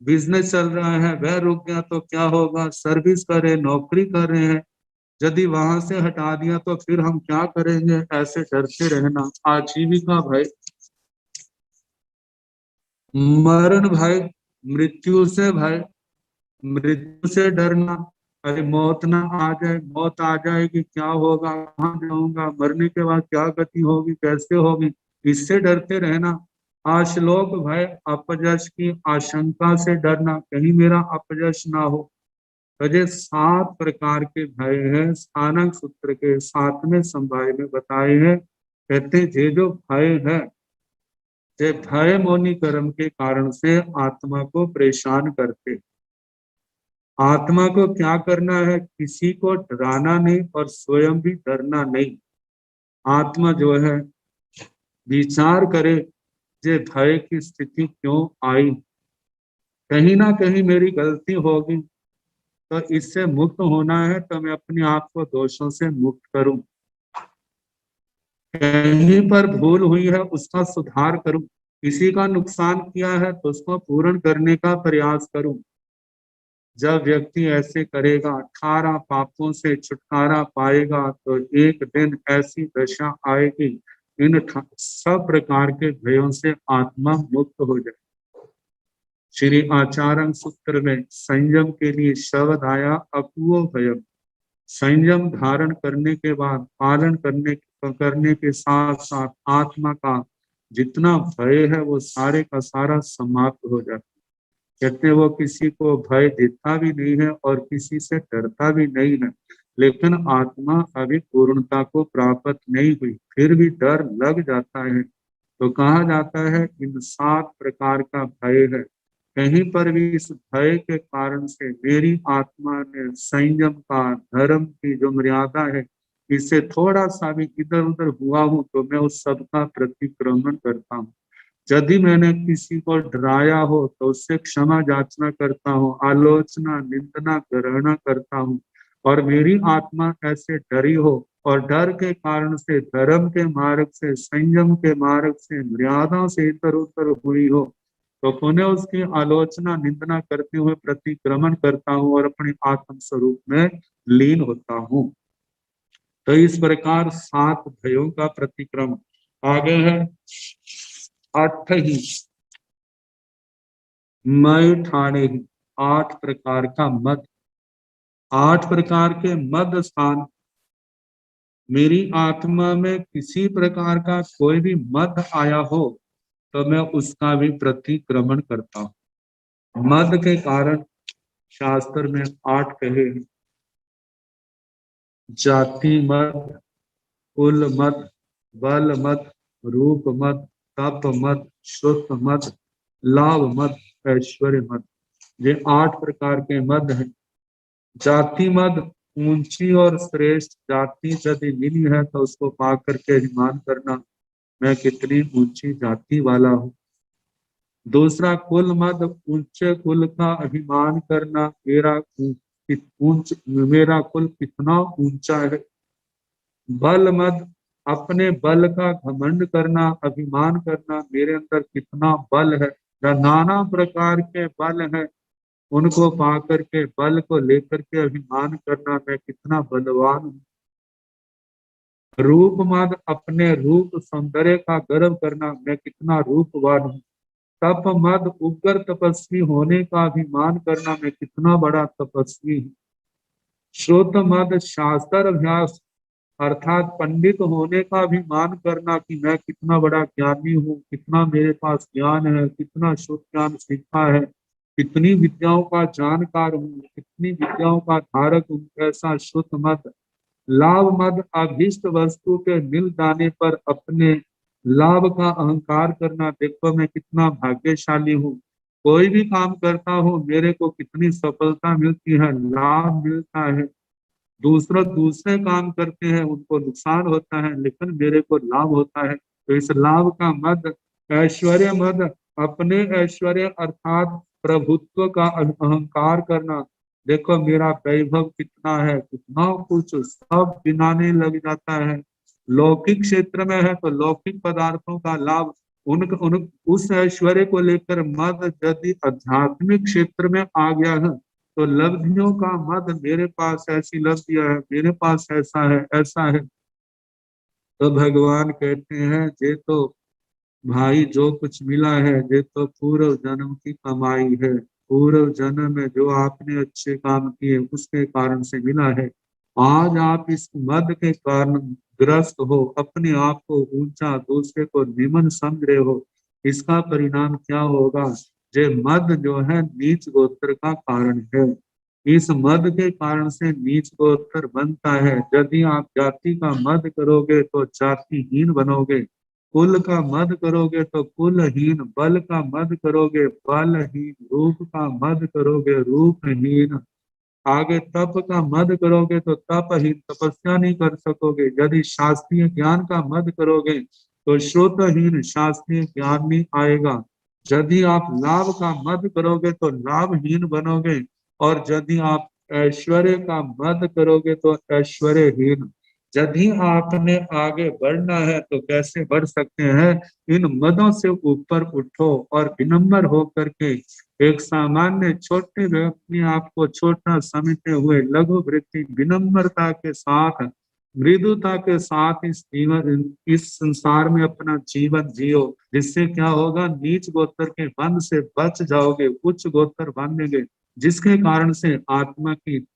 बिजनेस चल रहा है, वह रुक गया तो क्या होगा। सर्विस कर रहे, नौकरी कर रहे हैं, यदि वहां से हटा दिया तो फिर हम क्या करेंगे, ऐसे डरते रहना। आजीविका भय। मरण भय, मृत्यु से भय, मृत्यु से डरना। अरे मौत ना आ जाए, मौत आ जाएगी क्या होगा, कहाँ जाऊंगा, मरने के बाद क्या गति होगी, कैसे होगी, इससे डरते रहना। आश्लोक भय अपयश की आशंका से डरना, कहीं मेरा अपयश ना हो। तो ये 7 प्रकार के भय हैं, स्थानक सूत्र के 7वें संवाय में बताए हैं। कहते हैं ये जो भय है, ये भय मौनी कर्म के कारण से आत्मा को परेशान करते। आत्मा को क्या करना है, किसी को डराना नहीं और स्वयं भी डरना नहीं। आत्मा जो है विचार करे, ये भय की स्थिति क्यों आई, कहीं ना कहीं मेरी गलती होगी, तो इससे मुक्त होना है तो मैं अपने आप को दोषों से मुक्त करूं। कहीं पर भूल हुई है उसका सुधार करूं, किसी का नुकसान किया है तो उसको पूर्ण करने का प्रयास करूं। जब व्यक्ति ऐसे करेगा, 18 पापों से छुटकारा पाएगा, तो एक दिन ऐसी दशा आएगी, इन सब प्रकार के भयों से आत्मा मुक्त हो जाए। श्री आचार्य सूत्र में संयम के लिए शब्द आया अपूर्व भयम। संयम धारण करने के बाद पालन करने के साथ साथ आत्मा का जितना भय है वो सारे का सारा समाप्त हो जाता है। कहते हैं वो किसी को भय देता भी नहीं है और किसी से डरता भी नहीं है, लेकिन आत्मा अभी पूर्णता को प्राप्त नहीं हुई, फिर भी डर लग जाता है। तो कहा जाता है इन 7 प्रकार का भय है। कहीं पर भी इस भय के कारण से मेरी आत्मा ने संयम का, धर्म की जो मर्यादा है, इससे थोड़ा सा भी इधर उधर हुआ हूं तो मैं उस सब का प्रतिक्रमण करता हूँ। यदि मैंने किसी को डराया हो तो उससे क्षमा याचना करता हूँ, आलोचना निंदना ग्रहणा करता हूँ। और मेरी आत्मा ऐसे डरी हो और डर के कारण से धर्म के मार्ग से, संयम के मार्ग से, मर्यादा से इधर उधर हुई हो, तो पुनः उसकी आलोचना निंदना करते हुए प्रतिक्रमण करता हूँ और अपने आत्म स्वरूप में लीन होता हूँ। तो इस प्रकार 7 भयों का प्रतिक्रमण। आगे है 8 ही मैं ठाणे ही, 8 प्रकार का मद। 8 प्रकार के मद स्थान। मेरी आत्मा में किसी प्रकार का कोई भी मद आया हो तो मैं उसका भी प्रतिक्रमण करता हूँ। मद के कारण शास्त्र में 8 कहे हैं। जाति मद, कुल मद, बल मद, रूप मद, तप मद, श्रुत मद, लाभ मद, ऐश्वर्य मद। ये 8 प्रकार के मद हैं। जाति मद, ऊंची और श्रेष्ठ जाति यदि मिली है तो उसको पा करके अभिमान करना, मैं कितनी ऊंची जाति वाला हूँ। दूसरा कुल मद, ऊंचे कुल का अभिमान करना, मेरा कुल कितना ऊंचा है। बल मद, अपने बल का घमंड करना, अभिमान करना, मेरे अंदर कितना बल है। नाना प्रकार के बल है, उनको पा करके बल को लेकर के अभिमान करना, मैं कितना बलवान हूँ। रूप मद, अपने रूप सौंदर्य का गर्व करना, मैं कितना रूपवान हूँ। तप मद, उग्र तपस्वी होने का अभिमान करना, मैं कितना बड़ा तपस्वी हूँ। श्रोत मद, शास्त्र अभ्यास अर्थात पंडित होने का अभिमान करना कि मैं कितना बड़ा ज्ञानी हूँ, कितना मेरे पास ज्ञान है, कितना शुद्ध ज्ञान सीखा है, कितनी विद्याओं का जानकार हूँ, कितनी विद्याओं का धारक हूँ, ऐसा शुद्ध मत। लाभ मद, अभीष्ट वस्तु के मिल जाने पर अपने लाभ का अहंकार करना, देखो मैं कितना भाग्यशाली हूँ, कोई भी काम करता हूँ मेरे को कितनी सफलता मिलती है, लाभ मिलता है। दूसरे काम करते हैं उनको नुकसान होता है, लेकिन मेरे को लाभ होता है, तो इस लाभ का मद। ऐश्वर्य मद, अपने ऐश्वर्य अर्थात प्रभुत्व का अहंकार करना, देखो मेरा वैभव कितना है, कितना कुछ सब गिनाने लग जाता है। लौकिक क्षेत्र में है तो लौकिक पदार्थों का लाभ, उन उस ऐश्वर्य को लेकर मद यदि आध्यात्मिक क्षेत्र में आ गया है तो लब्धियों का मद, मेरे पास ऐसी लब्धियां है, मेरे पास ऐसा है ऐसा है। तो भगवान कहते हैं ये तो भाई जो कुछ मिला है ये तो पूर्व जन्म की कमाई है, पूर्व जन्म में जो आपने अच्छे काम किए उसके कारण से मिला है। आज आप इस मद के कारण ग्रस्त हो, अपने आप को ऊंचा, दूसरे को निम्न समझ रहे हो। इसका परिणाम क्या होगा? जे मद जो है नीच गोत्र का कारण है। इस मद के कारण से नीच गोत्र बनता है। यदि आप जाति का मद करोगे तो जातिहीन बनोगे, कुल का मद करोगे तो कुलहीन, बल का मद करोगे बलहीन, रूप का मद करोगे रूपहीन, आगे तप का मद करोगे तो तपहीन, तपस्या नहीं कर सकोगे। यदि शास्त्रीय ज्ञान का मद करोगे तो श्रोतहीन, शास्त्रीय ज्ञान नहीं आएगा। यदि आप लाभ का मद करोगे तो लाभहीन बनोगे, और यदि आप ऐश्वर्य का मद करोगे तो ऐश्वर्यहीन। यदि आपने आगे बढ़ना है तो कैसे बढ़ सकते हैं? इन मदों से ऊपर उठो और विनम्र होकर के एक सामान्य छोटे व्यक्ति आपको छोटा समझते हुए लघु वृत्ति विनम्रता के साथ, मृदुता के साथ इस जीवन, इस संसार में अपना जीवन जियो। जिससे क्या होगा? नीच गोत्र के बंध से बच जाओगे, उच्च गोत्र बनेंगे, जिसके कारण से आत्मा की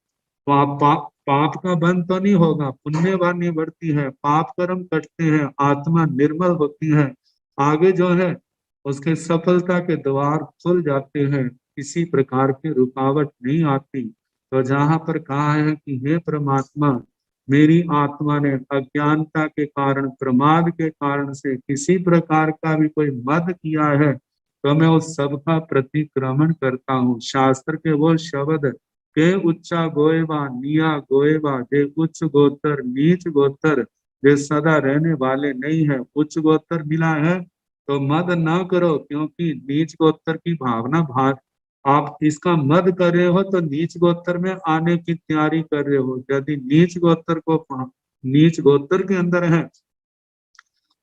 पाप का बंध तो नहीं होगा, पुण्य वाणी बढ़ती है, पाप कर्म कटते हैं, आत्मा निर्मल होती है। आगे जो है उसके सफलता के द्वार खुल जाते हैं, किसी प्रकार की रुकावट नहीं आती। तो जहां पर कहा है कि हे परमात्मा, मेरी आत्मा ने अज्ञानता के कारण, प्रमाद के कारण से किसी प्रकार का भी कोई मद किया है, तो मैं उस सब का प्रतिक्रमण करता हूँ। शास्त्र के वो शब्द के उच्चा गोएबा निया गोएबा, जे उच्च गोत्र नीच गोत्र जे सदा रहने वाले नहीं है। उच्च गोत्र मिला है तो मद ना करो, क्योंकि नीच गोत्र की भावना भार, आप इसका मद कर रहे हो तो नीच गोत्र में आने की तैयारी कर रहे हो। यदि नीच गोत्र के अंदर है,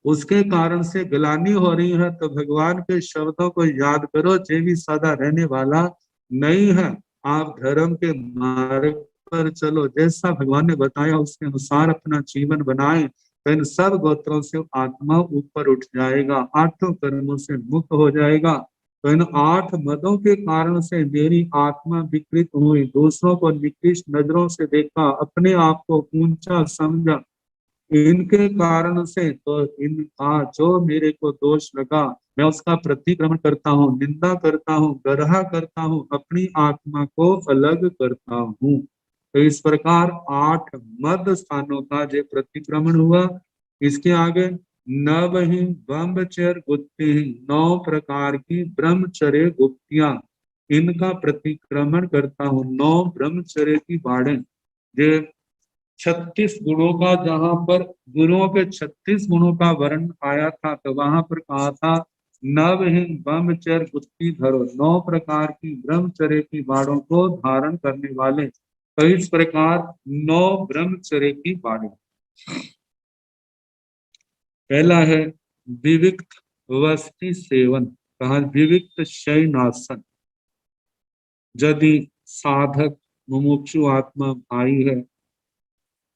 उसके कारण से गलानी हो रही है, तो भगवान के शब्दों को याद करो, जे भी सदा रहने वाला नहीं है। आप धर्म के मार्ग पर चलो, जैसा भगवान ने बताया उसके अनुसार अपना जीवन बनाए, तो इन सब गोत्रों से आत्मा ऊपर उठ जाएगा, आठों कर्मों से मुक्त हो जाएगा। तो इन 8 मदों के कारण से मेरी आत्मा विकृत हुई, दूसरों को निकृष्ट नजरों से देखा, अपने आप को ऊंचा समझा। इनके कारण से तो जो मेरे को दोष लगा, मैं उसका प्रतिक्रमण करता हूँ, निंदा करता हूँ, गर्हा करता हूँ, अपनी आत्मा को अलग करता हूँ। तो इस प्रकार 8 मद स्थानों का जो प्रतिक्रमण हुआ। इसके आगे नव ही ब्रह्मचर्य गुप्ति, 9 प्रकार की ब्रह्मचर्य गुप्तियां, इनका प्रतिक्रमण करता हूँ। 9 ब्रह्मचर्य की बाड़े, जो 36 गुणों का, जहां पर गुरुओं के 36 गुणों का वर्णन आया था, तो वहां पर कहा था नवहीन ब्रह्मचर्य गुप्ति धरो, 9 प्रकार की ब्रह्मचर्य की बाड़ों को धारण करने वाले। तो इस प्रकार 9 ब्रह्मचर्य की बाड़े। पहला है विविक्त वस्ति सेवन, कहा विविक्त शयनासन। यदि साधक मुमुक्षु आत्मा भाई है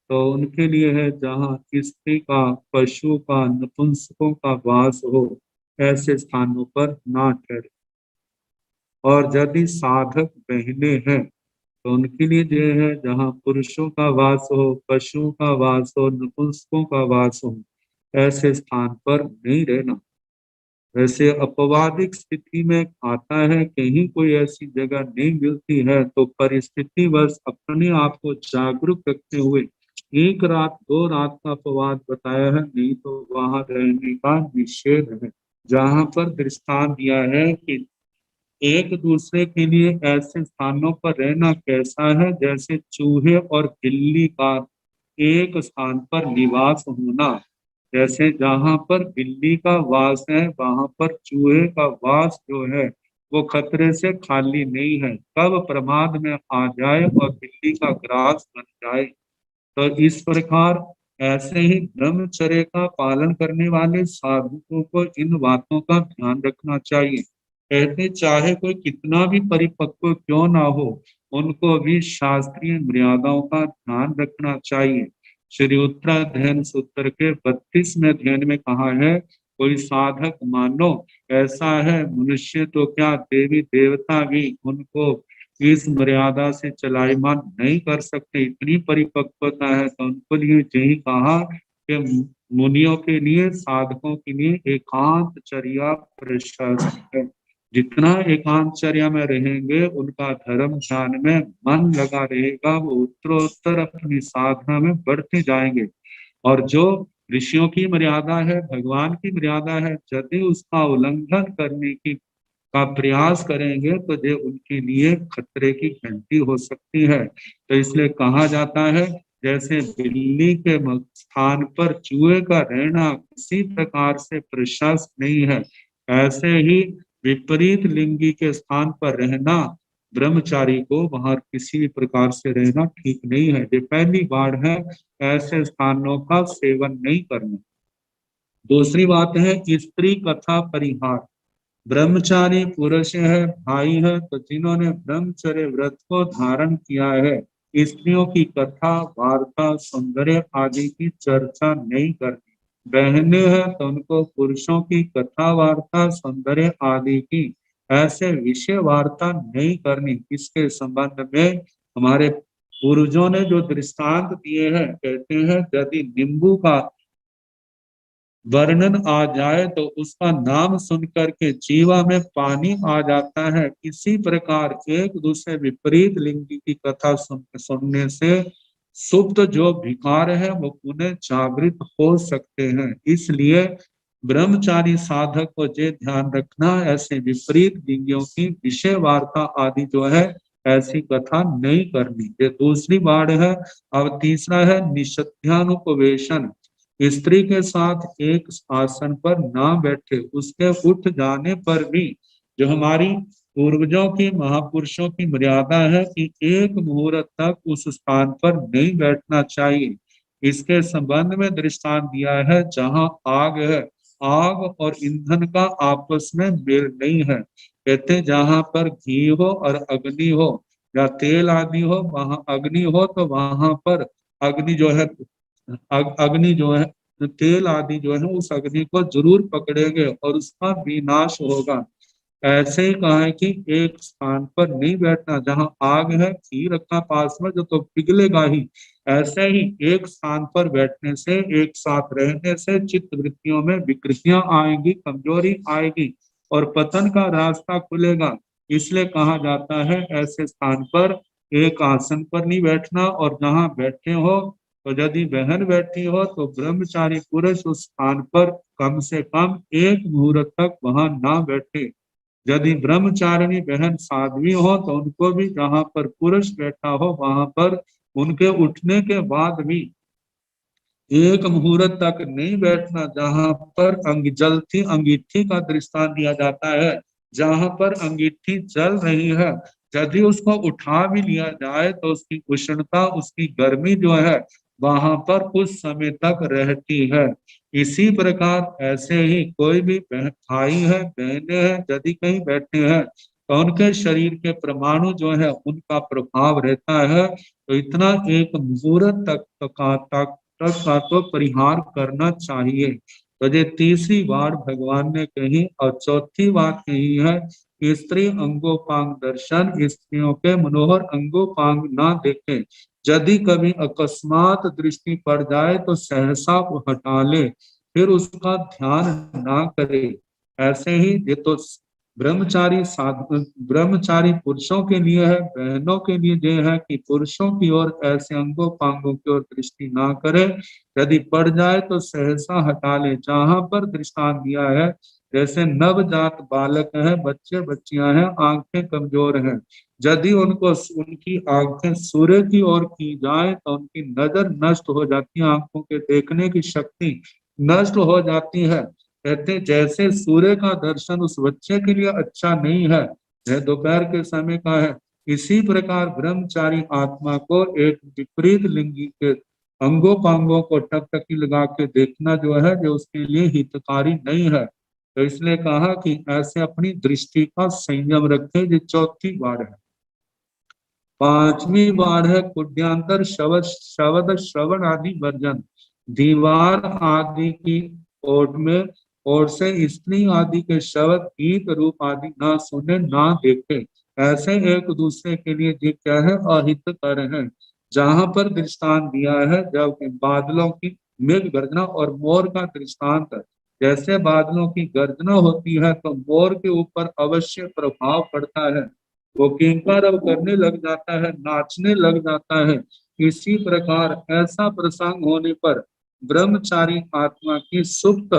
तो उनके लिए है जहाँ स्त्री का, पशु का, नपुंसकों का वास हो, ऐसे स्थानों पर ना ठहरे। और यदि साधक बहने हैं तो उनके लिए जो है जहाँ पुरुषों का वास हो, पशुओं का वास हो, नपुंसकों का वास हो, ऐसे स्थान पर नहीं रहना। वैसे अपवादिक स्थिति में आता है, कहीं कोई ऐसी जगह नहीं मिलती है तो परिस्थिति बस अपने आप को जागरूक रखते हुए 1 रात 2 रात का अपवाद बताया है, नहीं तो वहां रहने का निषेध है। जहां पर दृष्टांत दिया है कि एक दूसरे के लिए ऐसे स्थानों पर रहना कैसा है, जैसे चूहे और बिल्ली का एक स्थान पर निवास होना। जैसे जहां पर बिल्ली का वास है वहां पर चूहे का वास जो है वो खतरे से खाली नहीं है, कब प्रमाद में आ जाए और बिल्ली का ग्रास बन जाए। तो इस प्रकार ऐसे ही ब्रह्मचर्य का पालन करने वाले साधुओं को इन बातों का ध्यान रखना चाहिए। कहते चाहे कोई कितना भी परिपक्व क्यों ना हो, उनको भी शास्त्रीय मर्यादाओं का ध्यान रखना चाहिए। श्री उत्तराध्ययन सूत्र के 32वें अध्ययन में कहा है कोई साधक मानो ऐसा है, मनुष्य तो क्या देवी देवता भी उनको इस मर्यादा से चलायमान नहीं कर सकते, इतनी परिपक्वता है। तो उनको लिए यही कहा कि मुनियों के लिए, साधकों के लिए एकांत चर्या प्रशस्त है। जितना एकांतचर्या में रहेंगे, उनका धर्म ध्यान में मन लगा रहेगा, वो उत्तरोत्तर अपनी साधना में बढ़ते जाएंगे। और जो ऋषियों की मर्यादा है, भगवान की मर्यादा है, यदि उसका उल्लंघन करने की का प्रयास करेंगे तो ये उनके लिए खतरे की घंटी हो सकती है। तो इसलिए कहा जाता है, जैसे बिल्ली के स्थान पर चूहे का रहना किसी प्रकार से प्रशस्त नहीं है, ऐसे ही विपरीत लिंगी के स्थान पर रहना, ब्रह्मचारी को वहां किसी भी प्रकार से रहना ठीक नहीं है। ये पहली बात है, ऐसे स्थानों का सेवन नहीं करना। दूसरी बात है स्त्री कथा परिहार। ब्रह्मचारी पुरुष है, भाई है, तो जिन्होंने ब्रह्मचर्य व्रत को धारण किया है, स्त्रियों की कथा वार्ता सौंदर्य आदि की चर्चा नहीं करनी। बहने हैं तो उनको पुरुषों की कथा वार्ता सौंदर्य आदि की ऐसे विषय वार्ता नहीं करनी। इसके संबंध में हमारे पूर्वजों ने जो दृष्टांत दिए हैं, कहते हैं यदि नींबू का वर्णन आ जाए तो उसका नाम सुन करके जीवा में पानी आ जाता है। इसी प्रकार एक दूसरे विपरीत लिंगी की कथा सुनने से सुप्त जो विकार है वो पुनः जागृत हो सकते हैं। इसलिए ब्रह्मचारी साधक को ये ध्यान रखना, ऐसे विपरीत लिंगियों की विषय वार्ता आदि जो है ऐसी कथा नहीं करनी। ये दूसरी बात है। अब तीसरा है निषध्यानुपवेशन। स्त्री के साथ एक आसन पर ना बैठे, उसके उठ जाने पर भी जो हमारी पूर्वजों की महापुरुषों की मर्यादा है कि एक मुहूर्त तक उस स्थान पर नहीं बैठना चाहिए। इसके संबंध में दृष्टांत दिया है, जहां आग है, आग और ईंधन का आपस में मेल नहीं है। कहते जहां पर घी हो और अग्नि हो या तेल आदि हो, वहां अग्नि हो तो वहां पर अग्नि जो है, अग्नि जो है, तेल आदि जो है उस अग्नि को जरूर पकड़ेंगे और उसका विनाश होगा। ऐसे ही कहा है कि एक स्थान पर नहीं बैठना, जहां आग है, घी रखा पास में जो तो पिघलेगा ही। ऐसे ही एक स्थान पर बैठने से, एक साथ रहने से चित्त वृत्तियों में विकृतियां आएंगी, कमजोरी आएगी और पतन का रास्ता खुलेगा। इसलिए कहा जाता है ऐसे स्थान पर एक आसन पर नहीं बैठना, और जहां बैठे हो तो यदि बहन बैठी हो तो ब्रह्मचारी पुरुष उस स्थान पर कम से कम एक मुहूर्त तक वहां ना बैठे। यदि ब्रह्मचारिणी बहन साध्वी हो तो उनको भी जहां पर पुरुष बैठा हो वहां पर उनके उठने के बाद भी एक मुहूर्त तक नहीं बैठना। जहां पर जलती अंगीठी का दृष्टांत दिया जाता है, जहां पर अंगीठी जल रही है, यदि उसको उठा भी लिया जाए तो उसकी उष्णता, उसकी गर्मी जो है वहां पर कुछ समय तक रहती है। इसी प्रकार ऐसे ही कोई भी भाई है, बहनें हैं, यदि कहीं बैठे हैं तो उनके शरीर के परमाणु जो है उनका प्रभाव रहता है। तो इतना एक मुहूर्त तक का तो परिहार करना चाहिए। तो ये तीसरी बात भगवान ने कही। और चौथी बात कही है, स्त्री अंगोपांग दर्शन, स्त्रियों के मनोहर अंगोपांग ना देखें। यदि कभी अकस्मात दृष्टि पड़ जाए तो सहसा हटा ले, फिर उसका ध्यान ना करे। ऐसे ही ये तो ब्रह्मचारी पुरुषों के लिए है, बहनों के लिए ये है कि पुरुषों की ओर ऐसे अंगों पांगों की ओर दृष्टि ना करे। यदि पड़ जाए तो सहसा हटा ले। जहां पर दृष्टांत दिया है, जैसे नवजात बालक है, बच्चे बच्चियां हैं, आंखें कमजोर हैं, यदि उनको उनकी आंखें सूर्य की ओर की जाए तो उनकी नजर नष्ट हो जाती है, आंखों के देखने की शक्ति नष्ट हो जाती है। कहते जैसे सूर्य का दर्शन उस बच्चे के लिए अच्छा नहीं है, यह दोपहर के समय का है, इसी प्रकार ब्रह्मचारी आत्मा को एक विपरीत लिंगी के अंगों पांगों को टकटकी लगा के देखना जो है, जो उसके लिए हितकारी नहीं है। तो इसलिए कहा कि ऐसे अपनी दृष्टि का संयम रखे। ये चौथी बार है। पांचवी बार है कुड्यांतर शब्द श्रवण आदि वर्जन। दीवार आदि की ओट में और से स्त्री आदि के शब्द गीत रूप आदि ना सुने ना देखे, ऐसे एक दूसरे के लिए ये क्या है, अहित कर है। जहां पर दृष्टांत दिया है जब बादलों की मेघ गर्जना और मोर का दृष्टांत है। जैसे बादलों की गर्जना होती है तो मोर के ऊपर अवश्य प्रभाव पड़ता है, वो किंकार अब करने लग जाता है, नाचने लग जाता है। इसी प्रकार ऐसा प्रसंग होने पर ब्रह्मचारी आत्मा की सुप्त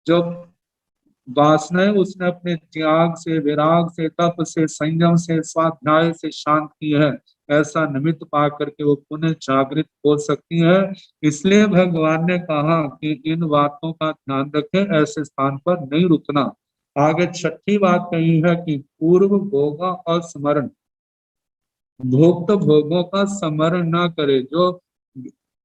जो वासनाएं उसने अपने त्याग से, विराग से, तप से, संयम से, स्वाध्याय से शांत की है, ऐसा निमित्त पा करके वो पुनः जागृत हो सकती है। इसलिए भगवान ने कहा कि इन बातों का ध्यान रखें, ऐसे स्थान पर नहीं रुकना। आगे छठी बात कही है कि पूर्व भोगा और स्मरण, भोक्त भोगों का स्मरण न करे। जो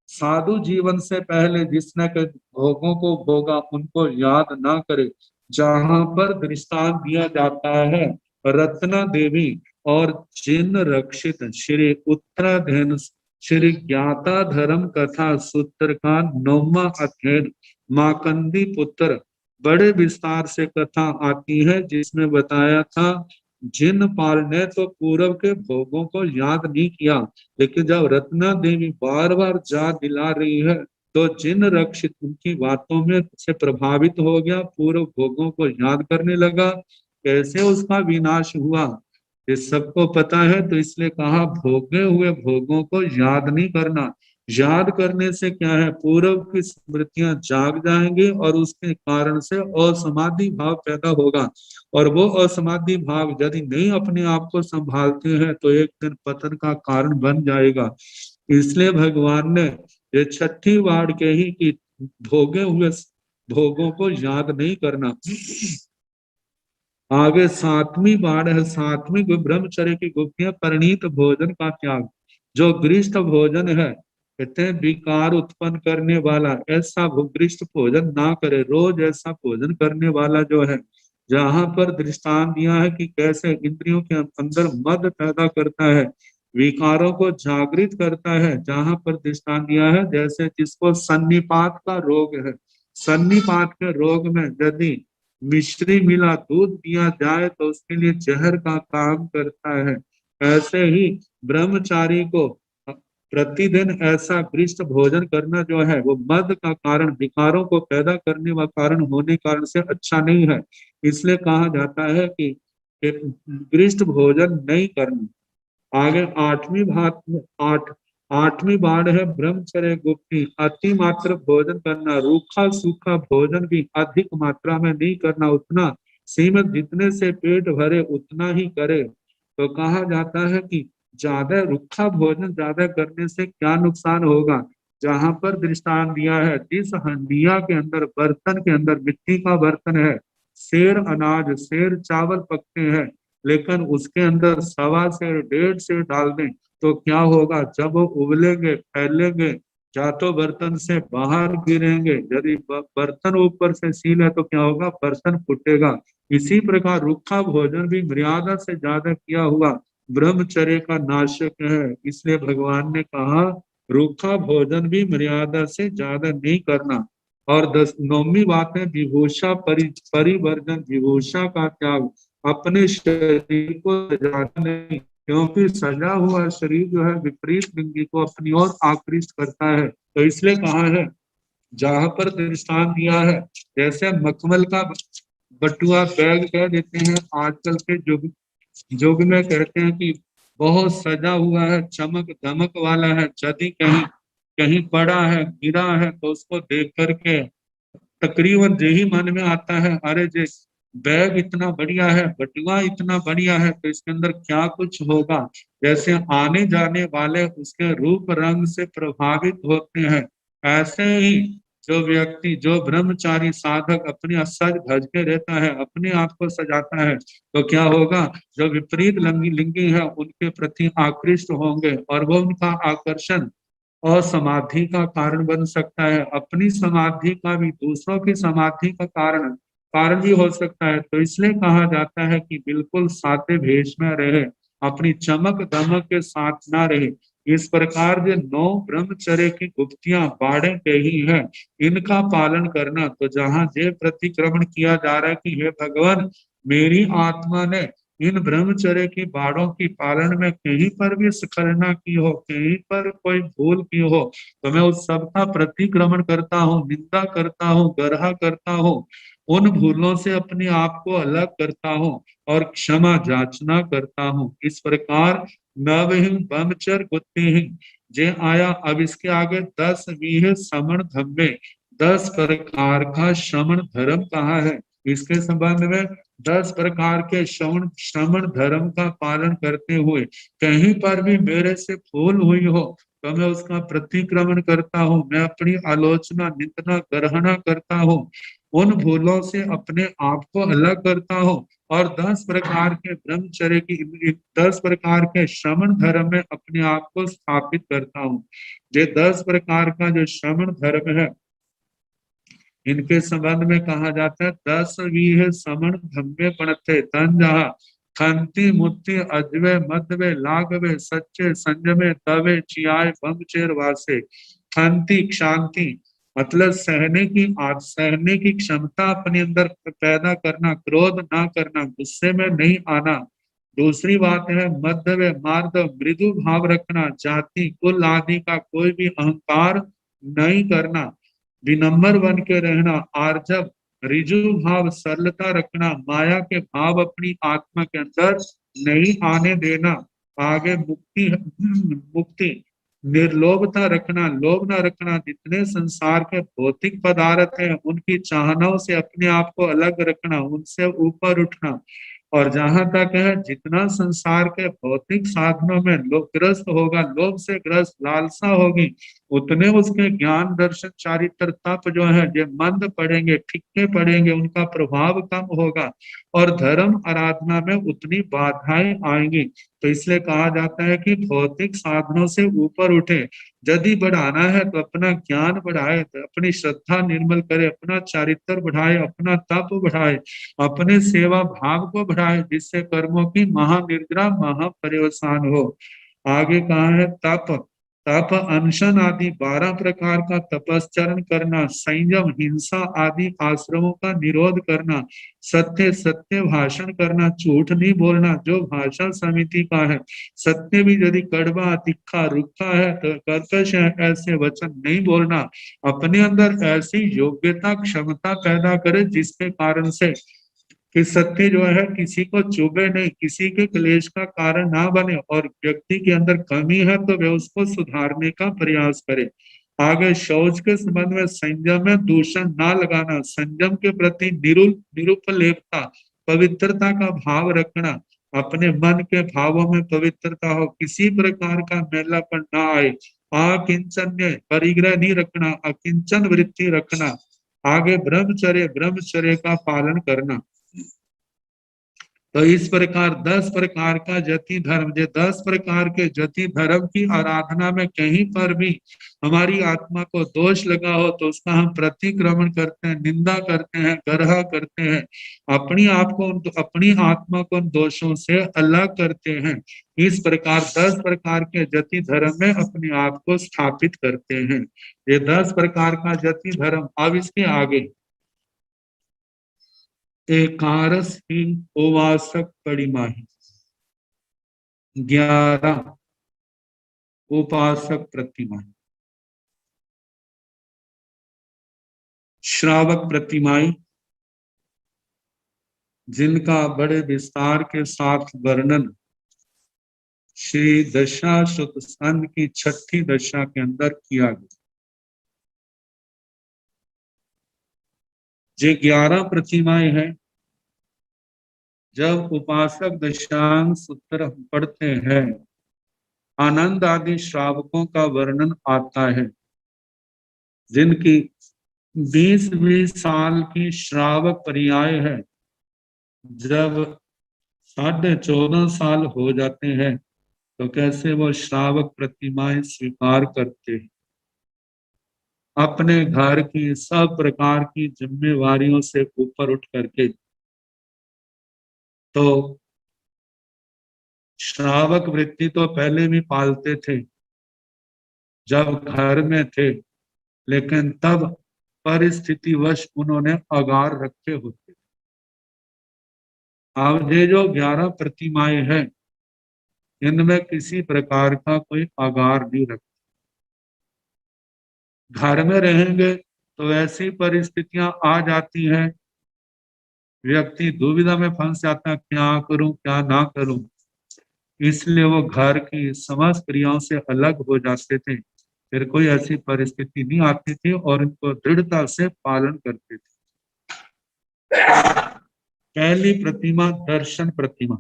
साधु जीवन से पहले जिसने के भोगों को भोगा उनको याद ना करे। जहां पर दृष्टांत दिया जाता है रत्ना देवी और जिन रक्षित श्री उत्तराधीन श्री ज्ञाता धर्म कथा सूत्र का 9वां अध्याय माकंदी पुत्र, बड़े विस्तार से कथा आती है जिसमें बताया था जिन पाल ने तो पूर्व के भोगों को याद नहीं किया, लेकिन जब रत्ना देवी बार बार याद दिला रही है तो जिन रक्षित उनकी बातों में से प्रभावित हो गया, पूर्व भोगों को याद करने लगा। कैसे उसका विनाश हुआ ये सबको पता है, तो इसलिए कहा भोगे हुए भोगों को याद नहीं करना। याद करने से क्या है, पूर्व की स्मृतियां जाग जाएंगी और उसके कारण से असमाधि भाव पैदा होगा, और वो असमाधि भाव यदि नहीं अपने आप को संभालते हैं तो एक दिन पतन का कारण बन जाएगा। इसलिए भगवान ने ये छठी वार कही कि भोगे हुए भोगों को याद नहीं करना। आगे 7वीं बाण है, 7वीं ब्रह्मचर्य की गुप्तियां, परिणीत भोजन का त्याग। जो गृहस्थ भोजन है कहते हैं विकार उत्पन्न करने वाला, ऐसा गृहस्थ भोजन ना करे। रोज ऐसा भोजन करने वाला जो है, जहां पर दृष्टांत दिया है कि कैसे इंद्रियों के अंदर मद पैदा करता है, विकारों को जागृत करता है। जहां पर दृष्टांत दिया है जैसे जिसको सन्निपात का रोग है, सन्निपात के रोग में यदि मिश्री मिला दूध दिया जाए तो उसके लिए जहर का काम करता है। ऐसे ही ब्रह्मचारी को प्रतिदिन ऐसा गृहस्थ भोजन करना जो है वो मद का कारण, विकारों को पैदा करने का कारण होने कारण से अच्छा नहीं है। इसलिए कहा जाता है कि गृहस्थ भोजन नहीं करना। आगे 8वीं बाण है ब्रह्मचर्य गुप्ती, अति मात्र भोजन करना। रूखा सूखा भोजन भी अधिक मात्रा में नहीं करना, उतना सीमित, जितने से पेट भरे उतना ही करे। तो कहा जाता है कि ज्यादा रूखा भोजन ज्यादा करने से क्या नुकसान होगा। जहां पर दृष्टांत दिया है, जिस हंडिया के अंदर, बर्तन के अंदर, मिट्टी का बर्तन है, सेर अनाज, सेर चावल पकते हैं, लेकिन उसके अंदर 1.25 सेर 1.5 सेर डाल दें तो क्या होगा, जब वो उबलेंगे फैलेंगे या तो बर्तन से बाहर गिरेंगे, यदि बर्तन ऊपर से सील है तो क्या होगा, बर्तन फूटेगा। इसी प्रकार रूखा भोजन भी मर्यादा से ज्यादा किया हुआ ब्रह्मचर्य का नाशक है। इसलिए भगवान ने कहा रूखा भोजन भी मर्यादा से ज्यादा नहीं करना। और 9वीं बात है विभूषा परिवर्जन, विभूषा का त्याग। अपने शरीर को सजाना नहीं, क्योंकि सजा हुआ शरीर जो है विपरीत लिंगी को अपनी ओर आकृष्ट करता है। तो इसलिए कहा है, जहां पर दृष्टांत दिया है, जैसे मखमल का बटुआ बैग कह देते हैं, आजकल के युग में कहते हैं कि बहुत सजा हुआ है, चमक धमक वाला है, यदि कहीं कहीं पड़ा है, गिरा है तो उसको देख करके तकरीबन यही मन में आता है, अरे जे बैग इतना बढ़िया है, बटुआ इतना बढ़िया है, तो इसके अंदर क्या कुछ होगा। जैसे आने जाने वाले उसके रूप रंग से प्रभावित होते हैं, ऐसे ही जो व्यक्ति, जो ब्रह्मचारी साधक अपने सज धज के रहता है, अपने आप को सजाता है, तो क्या होगा, जो विपरीत लिंगी है उनके प्रति आकृष्ट होंगे और वो उनका आकर्षण और समाधि का कारण बन सकता है। अपनी समाधि का भी दूसरों की समाधि का कारण भी हो सकता है। तो इसलिए कहा जाता है कि बिल्कुल सादे भेष में रहे, अपनी चमक दमक के साथ ना रहे। इस प्रकार जो 9 ब्रह्मचर्य की गुप्तियां बाड़े कही है, इनका पालन करना। तो जहां जे प्रतिक्रमण किया जा रहा है कि हे भगवान, मेरी आत्मा ने इन ब्रह्मचर्य की बाड़ों की पालन में कहीं पर भी स्खलना की हो, कहीं पर कोई भूल की हो, तो मैं उस सब का प्रतिक्रमण करता हूँ, निंदा करता हूँ, गर्हा करता हूँ, उन भूलों से अपने आप को अलग करता हूँ और क्षमा जाचना करता हूँ। इस प्रकार नवहिं ब्रह्मचर्य गुत्तिहिं जे आया। अब इसके आगे 10 वीह समण धम्मे, 10 प्रकार का श्रमण धर्म कहा है। इसके संबंध में 10 प्रकार के श्रमण धर्म का पालन करते हुए कहीं पर भी मेरे से भूल हुई हो तो मैं उसका प्रतिक्रमण करता हूँ, मैं अपनी आलोचना, निंदा, गर्हना करता हूँ, उन भूलों से अपने आप को अलग करता हूँ और 10 प्रकार के ब्रह्मचर्य की 10 प्रकार के श्रमण धर्म में अपने आप को स्थापित करता हूँ। ये 10 प्रकार का जो श्रमण धर्म है, इनके संबंध में कहा जाता है 10 वीह समण धम्मे पणथे तन जहा खंति मुक्ति अजवे मध्वे लागवे सच्चे संजमे तवे चियाय बंगचेर वासे। खंति शांति मतलब सहने की क्षमता अपने अंदर पैदा करना, क्रोध ना करना, गुस्से में नहीं आना। दूसरी बात है मध्य मार्द मृदु भाव रखना, जाति कुल आदि का कोई भी अहंकार नहीं करना, विनम्र बन के रहना, आर्जव रिजु भाव सरलता रखना, माया के भाव अपनी आत्मा के अंदर नहीं आने देना। आगे मुक्ति मुक्ति निर्लोभता रखना, लोभ ना रखना, जितने संसार के भौतिक पदार्थ हैं उनकी चाहनाओं से अपने आप को अलग रखना, उनसे ऊपर उठना। और जहां तक है जितना संसार के भौतिक साधनों में लोभ ग्रस्त होगा, लोभ से ग्रस्त लालसा होगी, उतने उसके ज्ञान दर्शन चारित्र तप जो है ये मंद पड़ेंगे, फीके पड़ेंगे, उनका प्रभाव कम होगा और धर्म आराधना में उतनी बाधाएं आएंगी। तो इसलिए कहा जाता है कि भौतिक साधनों से ऊपर उठे, यदि बढ़ाना है तो अपना ज्ञान बढ़ाए, तो अपनी श्रद्धा निर्मल करे, अपना चारित्र बढ़ाए, अपना तप बढ़ाए, अपने सेवा भाव को बढ़ाए, जिससे कर्मों की महानिद्रा महापर्यवसान हो। आगे कहा है तप, तप अनशन आदि 12 प्रकार का तपस्चरण करना, संयम हिंसा आदि आश्रमों का निरोध करना, सत्य सत्य भाषण करना, झूठ नहीं बोलना, जो भाषण समिति का है, सत्य भी यदि कड़वा तिखा रुखा है तो कर्कश है, ऐसे वचन नहीं बोलना, अपने अंदर ऐसी योग्यता क्षमता पैदा करे जिसके कारण से कि सत्य जो है किसी को चुभे नहीं, किसी के क्लेश का कारण ना बने और व्यक्ति के अंदर कमी है तो वह उसको सुधारने का प्रयास करे। आगे शौच के संबंध में संयम में दूषण ना लगाना, संयम के प्रति निरुपलेपता, पवित्रता का भाव रखना, अपने मन के भावों में पवित्रता हो, किसी प्रकार का मैलापन ना आए, अकिंचन्य परिग्रह नहीं रखना, अकिंचन वृत्ति रखना। आगे ब्रह्मचर्य का पालन करना। तो इस प्रकार 10 प्रकार का जति धर्म, जो 10 प्रकार के जति धर्म की आराधना में कहीं पर भी हमारी आत्मा को दोष लगा हो तो उसका हम प्रतिक्रमण करते हैं, निंदा करते हैं, गर्हा करते हैं, अपनी आत्मा को उन दोषों से अलग करते हैं। इस प्रकार 10 प्रकार के जति धर्म में अपने आप को स्थापित करते हैं। ये 10 प्रकार का जति धर्म। अब इसके आगे एकारसहीन उपासक परिमाही, 11 उपासक प्रतिमाही, श्रावक प्रतिमाई, जिनका बड़े विस्तार के साथ वर्णन श्री दशाश्वत स्कंद की 6ठी दशा के अंदर किया गया। ये 11 प्रतिमाएं हैं। जब उपासक दशांग सूत्र हम पढ़ते हैं, आनंद आदि श्रावकों का वर्णन आता है, जिनकी 20-20 साल की श्रावक पर्याय है। जब 14.5 साल हो जाते हैं तो कैसे वो श्रावक प्रतिमाएं स्वीकार करते हैं, अपने घर की सब प्रकार की जिम्मेवारियों से ऊपर उठ करके। तो श्रावक वृत्ति तो पहले भी पालते थे, जब घर में थे, लेकिन तब परिस्थितिवश उन्होंने अगार रखे होते। अब ये जो 11 प्रतिमाएं हैं, इनमें किसी प्रकार का कोई अगार नहीं रखा। घर में रहेंगे तो ऐसी परिस्थितियां आ जाती हैं, व्यक्ति दुविधा में फंस जाता है, क्या करूं क्या ना करूं। इसलिए वो घर की समस्त क्रियाओं से अलग हो जाते थे, फिर कोई ऐसी परिस्थिति नहीं आती थी और इनको दृढ़ता से पालन करते थे। पहली प्रतिमा दर्शन प्रतिमा।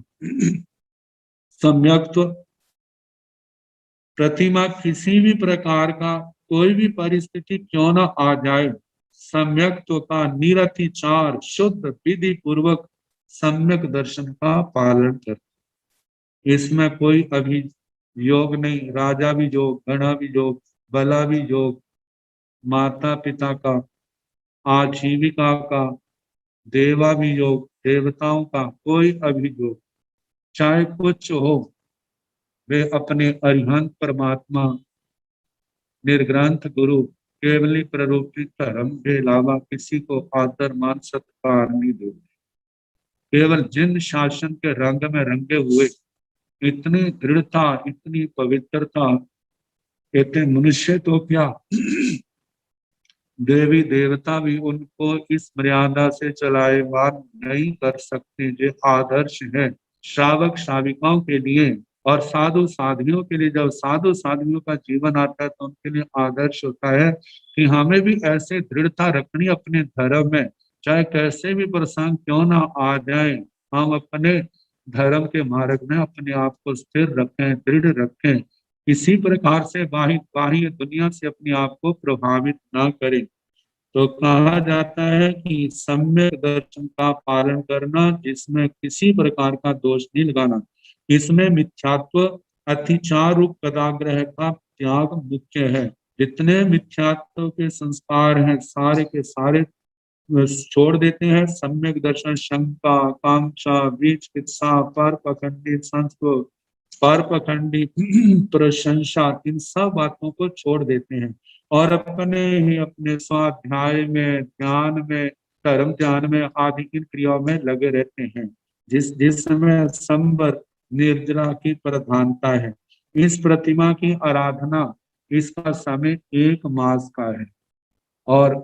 सम्यक्त्व प्रतिमा किसी भी प्रकार का कोई भी परिस्थिति क्यों ना आ जाए, सम्यक्त्व का निरतिचार शुद्ध विधि पूर्वक सम्यक दर्शन का पालन करते। इसमें कोई अभियोग नहीं, राजा भी योग, गणा भी योग, बला भी योग, माता पिता का, आजीविका का, देवा भी योग, देवताओं का कोई अभियोग चाहे कुछ हो, वे अपने अरिहंत परमात्मा निर्ग्रंथ गुरु केवली प्ररूपित धर्म के अलावा किसी को आदर मान सत्कार नहीं देते। केवल जिन शासन के रंग में रंगे हुए, इतनी दृढ़ता, इतनी पवित्रता, कहते मनुष्य तो क्या देवी देवता भी उनको इस मर्यादा से चलाए मान नहीं कर सकते। जो आदर्श है श्रावक श्राविकाओं के लिए और साधु साधवियों के लिए। जब साधु साधवियों का जीवन आता है तो उनके लिए आदर्श होता है कि हमें भी ऐसे दृढ़ता रखनी अपने धर्म में, चाहे कैसे भी प्रसंग क्यों ना आ जाए, हम अपने धर्म के मार्ग में अपने आप को स्थिर रखें, दृढ़ रखें, किसी प्रकार से बाह्य दुनिया से अपने आप को प्रभावित ना करें। तो कहा जाता है कि सम्यक दर्शन का पालन करना, जिसमें किसी प्रकार का दोष नहीं लगाना, इसमें मिथ्यात्व अतिचार रूप पदाग्रह का त्याग मुख्य है। जितने मिथ्यात्व के संस्कार हैं सारे के सारे छोड़ देते हैं। सम्यक दर्शन शंका, कांक्षा, बीज चिकित्सा, पर पखंडी संस्कृत, पर पखंडी प्रशंसा, इन सब बातों को छोड़ देते हैं और अपने ही अपने स्वाध्याय में, ध्यान में, कर्म ध्यान में आदि इन क्रियाओं में लगे रहते हैं, जिसमें संवर निर्जरा की प्रधानता है। इस प्रतिमा की आराधना, इसका समय 1 मास का है और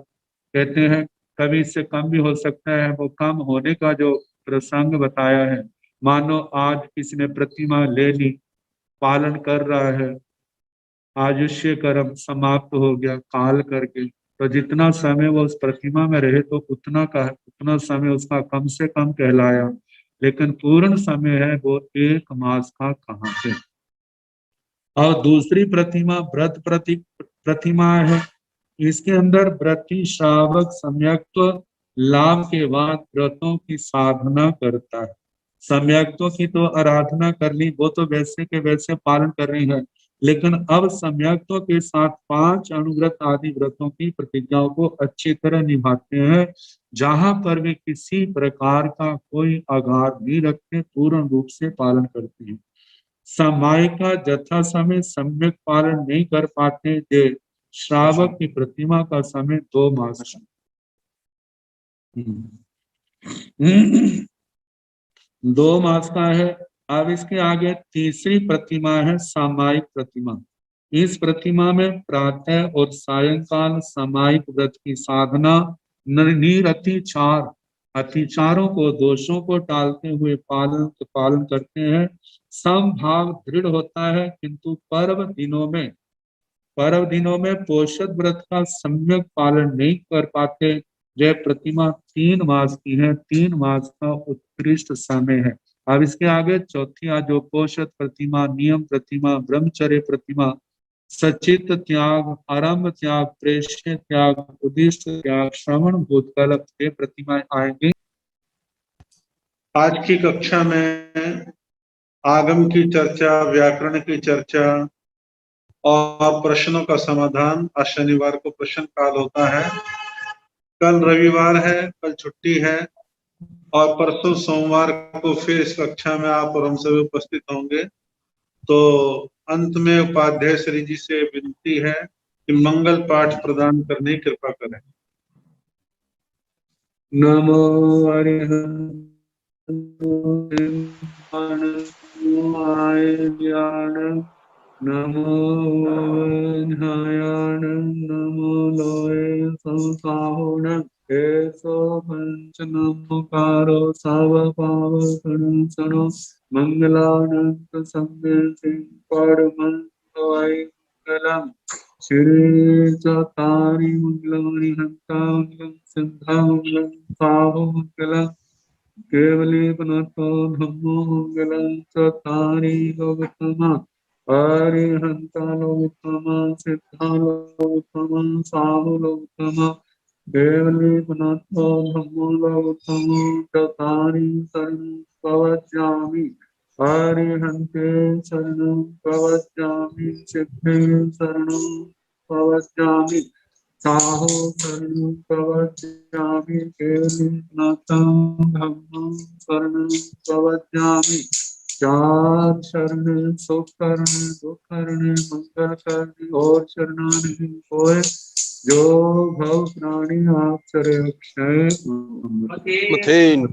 कहते हैं कभी इससे कम भी हो सकता है। वो कम होने का जो प्रसंग बताया है, मानो आज किसी ने प्रतिमा ले ली, पालन कर रहा है, आयुष्य कर्म समाप्त हो गया काल करके, तो जितना समय वो उस प्रतिमा में रहे तो उतना समय उसका कम से कम कहलाया, लेकिन पूर्ण समय है वो 1 मास का कहाँ से। और दूसरी प्रतिमा व्रत प्रतिमा है। इसके अंदर व्रती श्रावक सम्यक्त्व लाभ के बाद व्रतों की साधना करता है। सम्यक्त्व की तो आराधना कर ली, वो तो वैसे के वैसे पालन कर रही है, लेकिन अब सम्यक्त्व के साथ 5 अनुव्रत आदि व्रतों की प्रतिज्ञाओं को अच्छी तरह निभाते हैं, जहां पर वे किसी प्रकार का कोई आघात नहीं रखते, पूर्ण रूप से पालन करते हैं। समय का यथा समय सम्यक पालन नहीं कर पाते, जो श्रावक की प्रतिमा का समय 2 मास का। 2 मास का है। अब इसके आगे तीसरी प्रतिमा है सामायिक प्रतिमा। इस प्रतिमा में प्रातः और सायंकाल सामायिक व्रत की साधना निरतिचार, अतिचारों को, दोषों को टालते हुए पालन करते हैं। समभाव दृढ़ होता है, किंतु पर्व दिनों में पोषद व्रत का सम्यक पालन नहीं कर पाते। यह प्रतिमा 3 मास की है, 3 मास का उत्कृष्ट समय है। अब इसके आगे चौथी जो पोषद प्रतिमा, नियम प्रतिमा, ब्रह्मचर्य प्रतिमा, सचित त्याग, आरंभ त्याग, प्रेष्य त्याग, उद्दिष्ट त्याग, श्रवण भूतकल्प, ये प्रतिमाएं आएंगे। आज की कक्षा में आगम की चर्चा, व्याकरण की चर्चा और प्रश्नों का समाधान। आज शनिवार को प्रश्न काल होता है, कल रविवार है, कल छुट्टी है और परसों सोमवार को फिर इस कक्षा में आप और हम सभी उपस्थित होंगे। तो अंत में उपाध्याय श्री जी से विनती है कि मंगल पाठ प्रदान करने की कृपा करें। नमो अरिहंताय ज्ञान नमो वैधायान नमो लोये संसाहुन केशो पंच नमोकारो सावपावकणसनो मंगलानंत संगतिं परमंगलम् श्री चतारि मंगलानि हंतांगं सिद्धांगं साहुमंगलम् केवली पुनतो धम्मो मंगलं चतारि लोकतमा अरिहंता लोकतमा सिद्धा लोकतमा साहु लोकतमा केवली पुनतो धम्मो लोकतमो चतारि शरणं प्रवक्ष्यामि अरिहन्ते शरणं प्रवक्ष्यामि सिद्धे शरणं प्रवक्ष्यामि साहो शरणं प्रवक्ष्यामि केवलीनाथं धम्मं शरणं प्रवक्ष्यामि चार शरण सुख करण दुख करण मंगल करण और शरणानि होय जो भव प्राणी आप चरे अक्षय मथेन